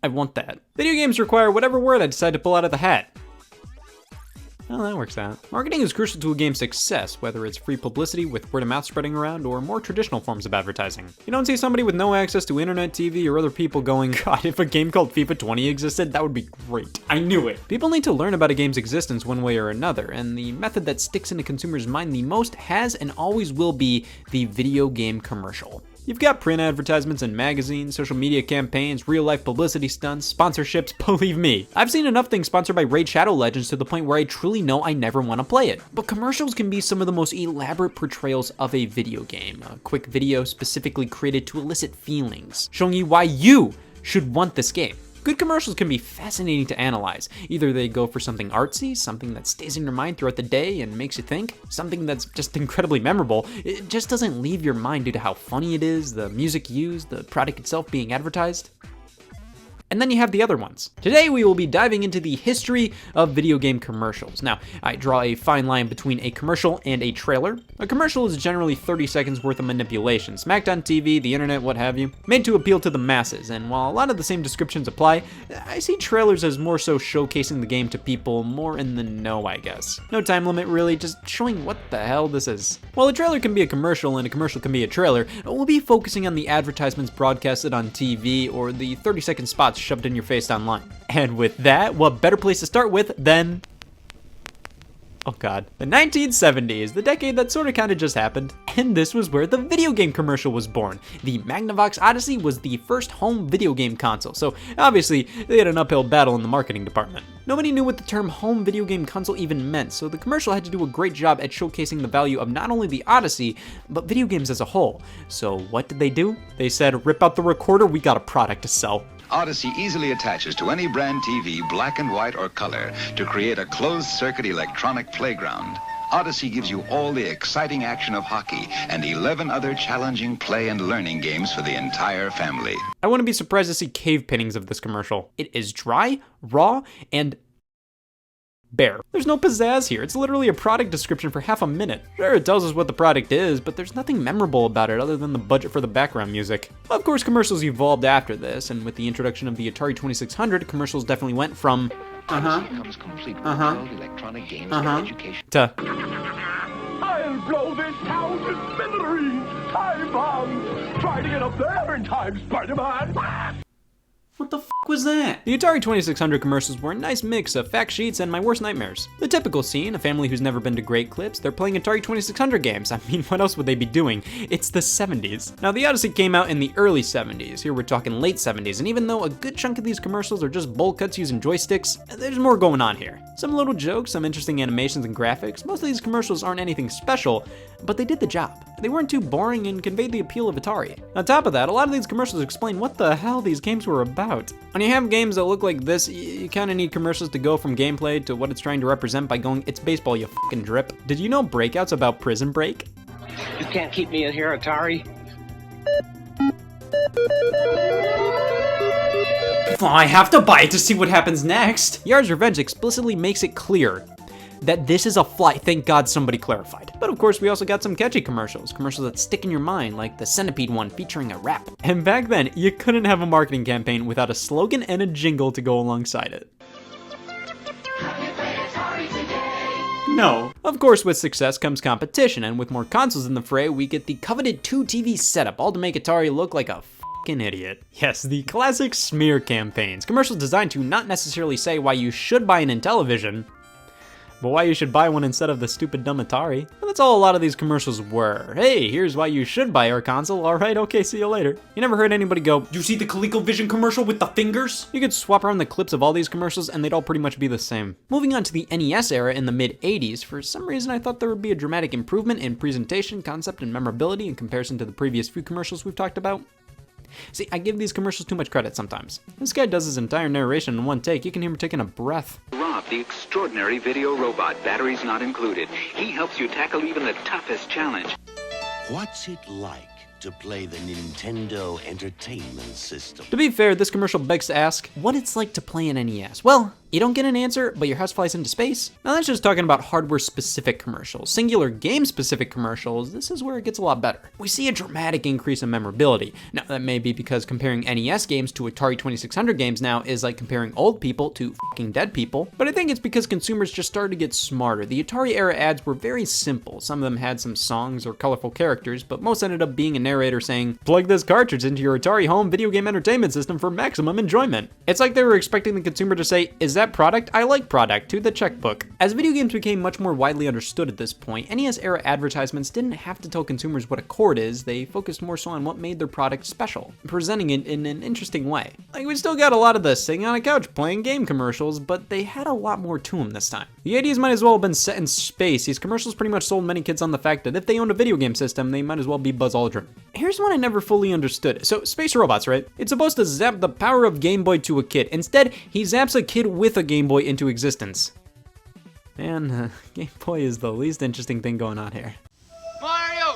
I want that. Video games require whatever word I decide to pull out of the hat. Well, that works out. Marketing is crucial to a game's success, whether it's free publicity with word of mouth spreading around or more traditional forms of advertising. You don't see somebody with no access to internet, TV, or other people going, God, if a game called FIFA 20 existed, that would be great. I knew it. People need to learn about a game's existence one way or another, and the method that sticks in a consumer's mind the most has and always will be the video game commercial. You've got print advertisements in magazines, social media campaigns, real-life publicity stunts, sponsorships, believe me. I've seen enough things sponsored by Raid Shadow Legends to the point where I truly know I never want to play it. But commercials can be some of the most elaborate portrayals of a video game. A quick video specifically created to elicit feelings, showing you why you should want this game. Good commercials can be fascinating to analyze. Either they go for something artsy, something that stays in your mind throughout the day and makes you think, something that's just incredibly memorable. It just doesn't leave your mind due to how funny it is, the music used, the product itself being advertised. And then you have the other ones. Today we will be diving into the history of video game commercials. Now, I draw a fine line between a commercial and a trailer. A commercial is generally 30 seconds worth of manipulation, smacked on TV, the internet, what have you, made to appeal to the masses. And while a lot of the same descriptions apply, I see trailers as more so showcasing the game to people more in the know, I guess. No time limit really, just showing what the hell this is. While a trailer can be a commercial and a commercial can be a trailer, we'll be focusing on the advertisements broadcasted on TV or the 30-second spots shoved in your face online. And with that, what better place to start with than... oh god. The 1970s, the decade that sorta kinda just happened. And this was where the video game commercial was born. The Magnavox Odyssey was the first home video game console, so obviously they had an uphill battle in the marketing department. Nobody knew what the term home video game console even meant, so the commercial had to do a great job at showcasing the value of not only the Odyssey, but video games as a whole. So what did they do? They said, rip out the recorder, we got a product to sell. Odyssey easily attaches to any brand TV, black and white or color, to create a closed-circuit electronic playground. Odyssey gives you all the exciting action of hockey and 11 other challenging play and learning games for the entire family. I wouldn't be surprised to see cave paintings of this commercial. It is dry, raw, and bare. There's no pizzazz here. It's literally a product description for half a minute. Sure, it tells us what the product is, but there's nothing memorable about it other than the budget for the background music. Of course, commercials evolved after this, and with the introduction of the Atari 2600, commercials definitely went from becomes complete with world electronic games for education. to I'll blow this town to smithereens! Time bomb! Try to get up there in time, Spider-Man! What the f was that? The Atari 2600 commercials were a nice mix of fact sheets and my worst nightmares. The typical scene, a family who's never been to Great Clips, they're playing Atari 2600 games. I mean, what else would they be doing? It's the 70s. Now, the Odyssey came out in the early 70s. Here we're talking late 70s, and even though a good chunk of these commercials are just bowl cuts using joysticks, there's more going on here. Some little jokes, some interesting animations and graphics. Most of these commercials aren't anything special, but they did the job. They weren't too boring and conveyed the appeal of Atari. On top of that, a lot of these commercials explain what the hell these games were about. When you have games that look like this, you kinda need commercials to go from gameplay to what it's trying to represent by going, it's baseball, you fucking drip. Did you know Breakout's about Prison Break? You can't keep me in here, Atari. Oh, I have to buy it to see what happens next. Yard's Revenge explicitly makes it clear that this is a fly. Thank God somebody clarified. But of course, we also got some catchy commercials that stick in your mind, like the Centipede one featuring a rap. And back then, you couldn't have a marketing campaign without a slogan and a jingle to go alongside it. No. Of course, with success comes competition, and with more consoles in the fray, we get the coveted 2-TV setup, all to make Atari look like a fucking idiot. Yes, the classic smear campaigns. Commercials designed to not necessarily say why you should buy an Intellivision, but why you should buy one instead of the stupid dumb Atari. And that's all a lot of these commercials were. Hey, here's why you should buy our console. All right, okay, see you later. You never heard anybody go, "You see the ColecoVision commercial with the fingers?" You could swap around the clips of all these commercials and they'd all pretty much be the same. Moving on to the NES era in the mid-80s, for some reason I thought there would be a dramatic improvement in presentation, concept, and memorability in comparison to the previous few commercials we've talked about. See, I give these commercials too much credit sometimes. This guy does his entire narration in one take. You can hear him taking a breath. Rob, the extraordinary video robot, batteries not included. He helps you tackle even the toughest challenge. What's it like to play the Nintendo Entertainment System? To be fair, this commercial begs to ask what it's like to play an NES. Well, you don't get an answer, but your house flies into space. Now that's just talking about hardware-specific commercials. Singular game-specific commercials, this is where it gets a lot better. We see a dramatic increase in memorability. Now that may be because comparing NES games to Atari 2600 games now is like comparing old people to fucking dead people. But I think it's because consumers just started to get smarter. The Atari era ads were very simple. Some of them had some songs or colorful characters, but most ended up being a narrator saying, "Plug this cartridge into your Atari home video game entertainment system for maximum enjoyment." It's like they were expecting the consumer to say, "Is that product? I like product," to the checkbook. As video games became much more widely understood at this point, NES era advertisements didn't have to tell consumers what a chord is. They focused more so on what made their product special, presenting it in an interesting way. Like, we still got a lot of the sitting on a couch playing game commercials, but they had a lot more to them this time. The 80s might as well have been set in space. These commercials pretty much sold many kids on the fact that if they owned a video game system, they might as well be Buzz Aldrin. Here's one I never fully understood. So, space robots, right? It's supposed to zap the power of Game Boy to a kid. Instead, he zaps a kid with a Game Boy into existence. Man, Game Boy is the least interesting thing going on here. Mario!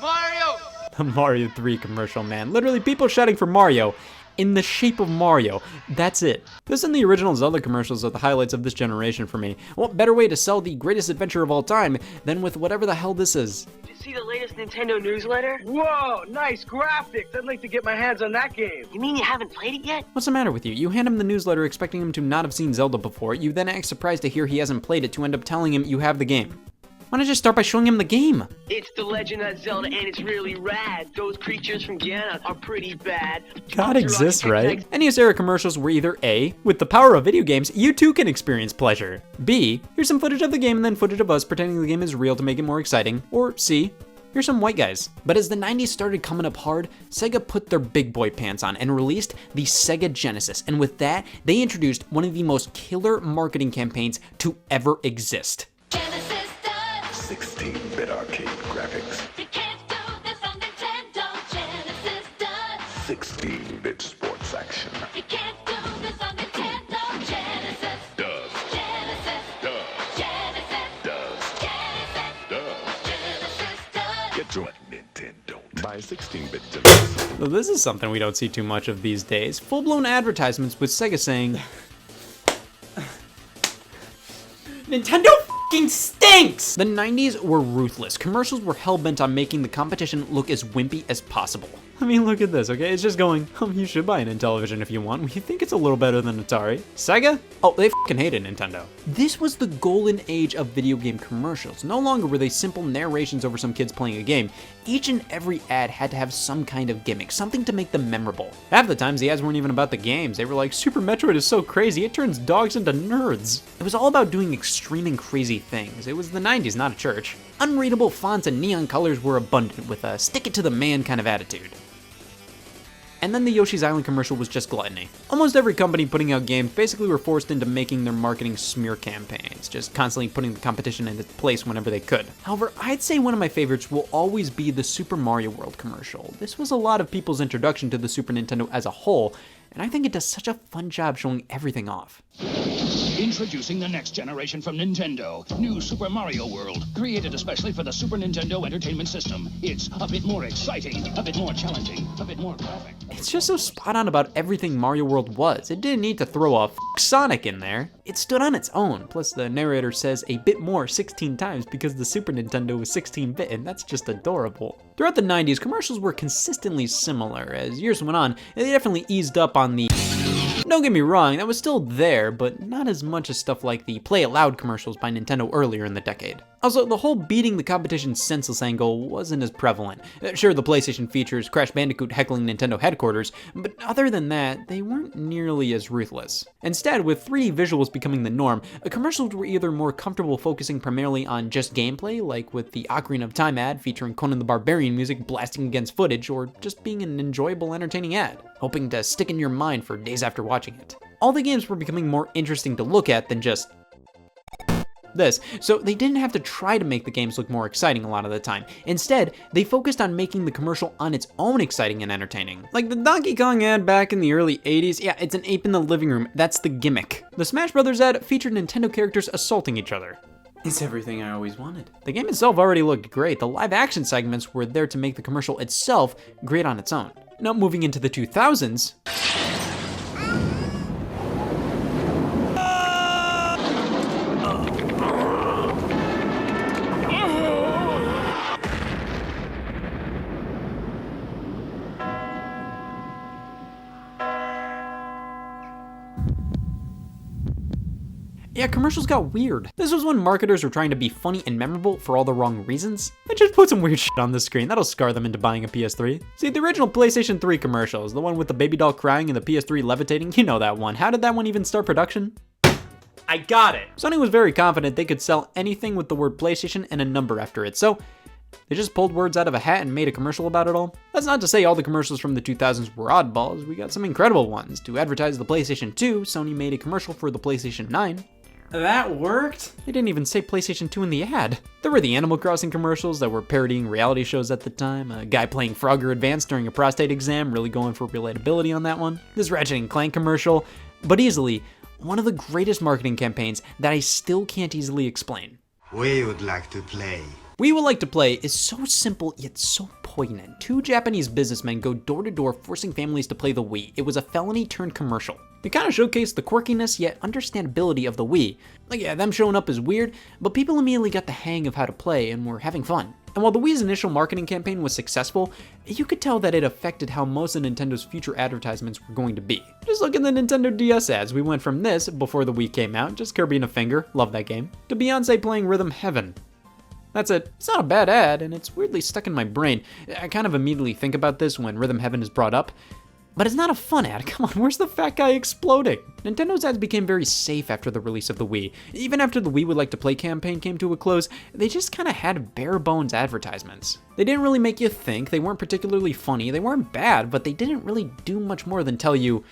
Mario! The Mario 3 commercial, man. Literally people shouting for Mario in the shape of Mario. That's it. This and the original Zelda commercials are the highlights of this generation for me. What better way to sell the greatest adventure of all time than with whatever the hell this is? Did you see the latest Nintendo newsletter? Whoa, nice graphics. I'd like to get my hands on that game. You mean you haven't played it yet? What's the matter with you? You hand him the newsletter expecting him to not have seen Zelda before. You then act surprised to hear he hasn't played it to end up telling him you have the game. Why not just start by showing him the game? It's The Legend of Zelda, and it's really rad. Those creatures from Ganon are pretty bad. God exists, right? NES era commercials were either A, with the power of video games, you too can experience pleasure. B, here's some footage of the game and then footage of us pretending the game is real to make it more exciting. Or C, here's some white guys. But as the 90s started coming up hard, Sega put their big boy pants on and released the Sega Genesis. And with that, they introduced one of the most killer marketing campaigns to ever exist. 16-bit arcade graphics. You can't do this on Nintendo. Genesis does. 16-bit sports action. You can't do this on Nintendo. Genesis does. Genesis does. Genesis does. Genesis does. Genesis does. Get to it, Nintendo. Buy 16-bit Genesis. So this is something we don't see too much of these days. Full-blown advertisements with Sega saying, Nintendo f***ing stinks! The 90s were ruthless. Commercials were hell-bent on making the competition look as wimpy as possible. I mean, look at this, okay? It's just going, you should buy an Intellivision if you want. We think it's a little better than Atari. Sega? Oh, they f***ing hated Nintendo. This was the golden age of video game commercials. No longer were they simple narrations over some kids playing a game. Each and every ad had to have some kind of gimmick, something to make them memorable. Half the times, the ads weren't even about the games. They were like, Super Metroid is so crazy, it turns dogs into nerds. It was all about doing extreme and crazy things. It was the 90s, not a church. Unreadable fonts and neon colors were abundant with a stick-it-to-the-man kind of attitude. And then the Yoshi's Island commercial was just gluttony. Almost every company putting out games basically were forced into making their marketing smear campaigns, just constantly putting the competition into place whenever they could. However, I'd say one of my favorites will always be the Super Mario World commercial. This was a lot of people's introduction to the Super Nintendo as a whole, and I think it does such a fun job showing everything off. Introducing the next generation from Nintendo. New Super Mario World. Created especially for the Super Nintendo Entertainment System. It's a bit more exciting, a bit more challenging, a bit more graphic. It's just so spot on about everything Mario World was. It didn't need to throw a Sonic in there. It stood on its own. Plus the narrator says a bit more 16 times because the Super Nintendo was 16-bit, and that's just adorable. Throughout the 90s, commercials were consistently similar. As years went on, they definitely eased up on the... Don't get me wrong, that was still there, but not as much as stuff like the Play It Loud commercials by Nintendo earlier in the decade. Also, the whole beating the competition senseless angle wasn't as prevalent. Sure, the PlayStation features Crash Bandicoot heckling Nintendo headquarters, but other than that, they weren't nearly as ruthless. Instead, with 3D visuals becoming the norm, commercials were either more comfortable focusing primarily on just gameplay, like with the Ocarina of Time ad featuring Conan the Barbarian music blasting against footage, or just being an enjoyable, entertaining ad, hoping to stick in your mind for days after watching it. All the games were becoming more interesting to look at than just this, so they didn't have to try to make the games look more exciting a lot of the time. Instead, they focused on making the commercial on its own exciting and entertaining. Like the Donkey Kong ad back in the early 80s, yeah, it's an ape in the living room, that's the gimmick. The Smash Brothers ad featured Nintendo characters assaulting each other. It's everything I always wanted. The game itself already looked great, the live action segments were there to make the commercial itself great on its own. Now moving into the 2000s, yeah, commercials got weird. This was when marketers were trying to be funny and memorable for all the wrong reasons. They just put some weird shit on the screen, that'll scar them into buying a PS3. See, the original PlayStation 3 commercials, the one with the baby doll crying and the PS3 levitating, you know that one. How did that one even start production? I got it. Sony was very confident they could sell anything with the word PlayStation and a number after it, so they just pulled words out of a hat and made a commercial about it all. That's not to say all the commercials from the 2000s were oddballs, we got some incredible ones. To advertise the PlayStation 2, Sony made a commercial for the PlayStation 9. That worked? They didn't even say PlayStation 2 in the ad. There were the Animal Crossing commercials that were parodying reality shows at the time, a guy playing Frogger Advanced during a prostate exam, really going for relatability on that one. This Ratchet & Clank commercial, but easily one of the greatest marketing campaigns that I still can't easily explain. We would like to play. We Would Like to Play is so simple yet so poignant. 2 Japanese businessmen go door to door forcing families to play the Wii. It was a felony turned commercial. It kind of showcased the quirkiness yet understandability of the Wii. Like yeah, them showing up is weird, but people immediately got the hang of how to play and were having fun. And while the Wii's initial marketing campaign was successful, you could tell that it affected how most of Nintendo's future advertisements were going to be. Just look at the Nintendo DS ads. We went from this, before the Wii came out, just Kirby and a finger, love that game, to Beyonce playing Rhythm Heaven. That's it. It's not a bad ad, and it's weirdly stuck in my brain. I kind of immediately think about this when Rhythm Heaven is brought up. But it's not a fun ad, come on, where's the fat guy exploding? Nintendo's ads became very safe after the release of the Wii. Even after the We Would Like to Play campaign came to a close, they just kind of had bare bones advertisements. They didn't really make you think, they weren't particularly funny, they weren't bad, but they didn't really do much more than tell you,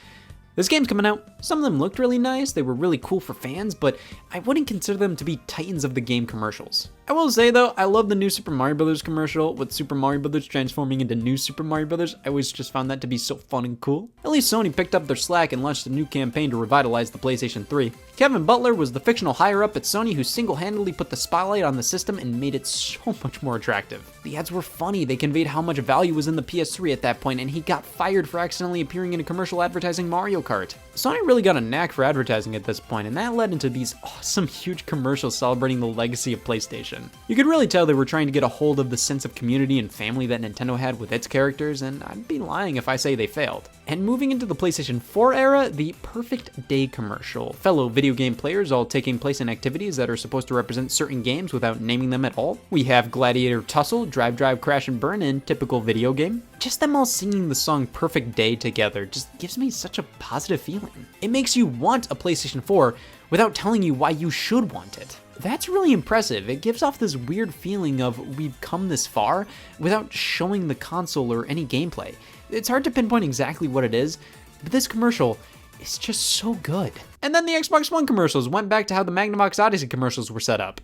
this game's coming out. Some of them looked really nice, they were really cool for fans, but I wouldn't consider them to be titans of the game commercials. I will say though, I love the new Super Mario Bros. Commercial with Super Mario Bros. Transforming into New Super Mario Bros. I always just found that to be so fun and cool. At least Sony picked up their slack and launched a new campaign to revitalize the PlayStation 3. Kevin Butler was the fictional higher-up at Sony who single-handedly put the spotlight on the system and made it so much more attractive. The ads were funny, they conveyed how much value was in the PS3 at that point, and he got fired for accidentally appearing in a commercial advertising Mario Kart. Sony really got a knack for advertising at this point, and that led into these awesome huge commercials celebrating the legacy of PlayStation. You could really tell they were trying to get a hold of the sense of community and family that Nintendo had with its characters, and I'd be lying if I say they failed. And moving into the PlayStation 4 era, the Perfect Day commercial. Fellow video game players all taking place in activities that are supposed to represent certain games without naming them at all. We have Gladiator Tussle, Drive Drive Crash and Burn in typical video game. Just them all singing the song Perfect Day together just gives me such a positive feeling. It makes you want a PlayStation 4 without telling you why you should want it. That's really impressive. It gives off this weird feeling of we've come this far without showing the console or any gameplay. It's hard to pinpoint exactly what it is, but this commercial is just so good. And then the Xbox One commercials went back to how the Magnavox Odyssey commercials were set up.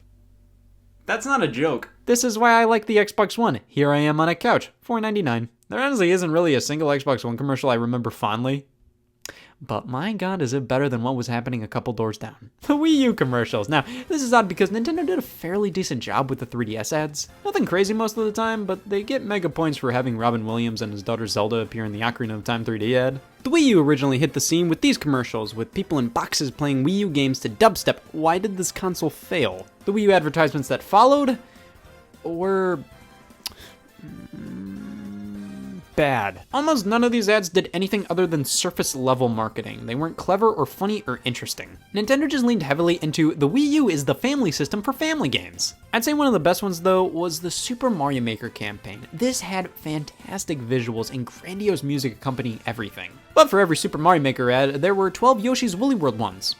That's not a joke. This is why I like the Xbox One. Here I am on a couch, $4.99. There honestly isn't really a single Xbox One commercial I remember fondly. But my god, is it better than what was happening a couple doors down. The Wii U commercials. Now, this is odd because Nintendo did a fairly decent job with the 3DS ads. Nothing crazy most of the time, but they get mega points for having Robin Williams and his daughter Zelda appear in the Ocarina of Time 3D ad. The Wii U originally hit the scene with these commercials, with people in boxes playing Wii U games to dubstep. Why did this console fail? The Wii U advertisements that followed were bad. Almost none of these ads did anything other than surface level marketing. They weren't clever or funny or interesting. Nintendo just leaned heavily into the Wii U is the family system for family games. I'd say one of the best ones though was the Super Mario Maker campaign. This had fantastic visuals and grandiose music accompanying everything. But for every Super Mario Maker ad, there were 12 Yoshi's Woolly World ones.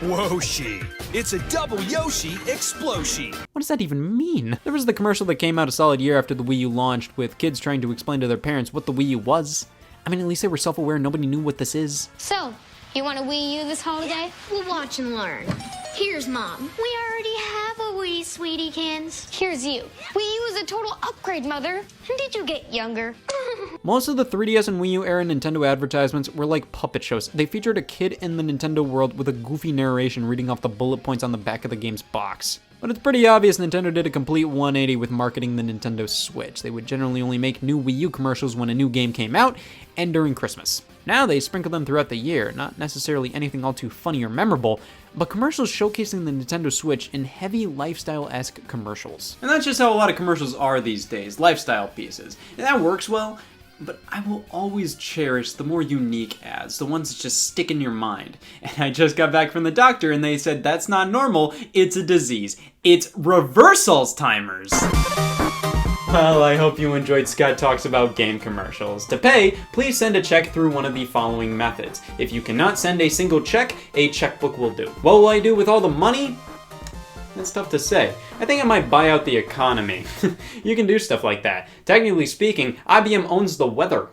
Whoshi! It's a double Yoshi explosion! What does that even mean? There was the commercial that came out a solid year after the Wii U launched, with kids trying to explain to their parents what the Wii U was. I mean, at least they were self-aware and nobody knew what this is. So, you want a Wii U this holiday? We'll watch and learn. Here's Mom. We already have a Wii, Sweetiekins. Here's you. Wii U is a total upgrade, Mother. Did you get younger? Most of the 3DS and Wii U era Nintendo advertisements were like puppet shows. They featured a kid in the Nintendo world with a goofy narration reading off the bullet points on the back of the game's box. But it's pretty obvious Nintendo did a complete 180 with marketing the Nintendo Switch. They would generally only make new Wii U commercials when a new game came out and during Christmas. Now they sprinkle them throughout the year, not necessarily anything all too funny or memorable, but commercials showcasing the Nintendo Switch in heavy lifestyle-esque commercials. And that's just how a lot of commercials are these days, lifestyle pieces. And that works well, but I will always cherish the more unique ads, the ones that just stick in your mind. And I just got back from the doctor and they said that's not normal, it's a disease. It's reverse Alzheimer's. Well, I hope you enjoyed Scott Talks About Game commercials. To pay, please send a check through one of the following methods. If you cannot send a single check, a checkbook will do. What will I do with all the money? That's tough to say. I think I might buy out the economy. You can do stuff like that. Technically speaking, IBM owns the weather.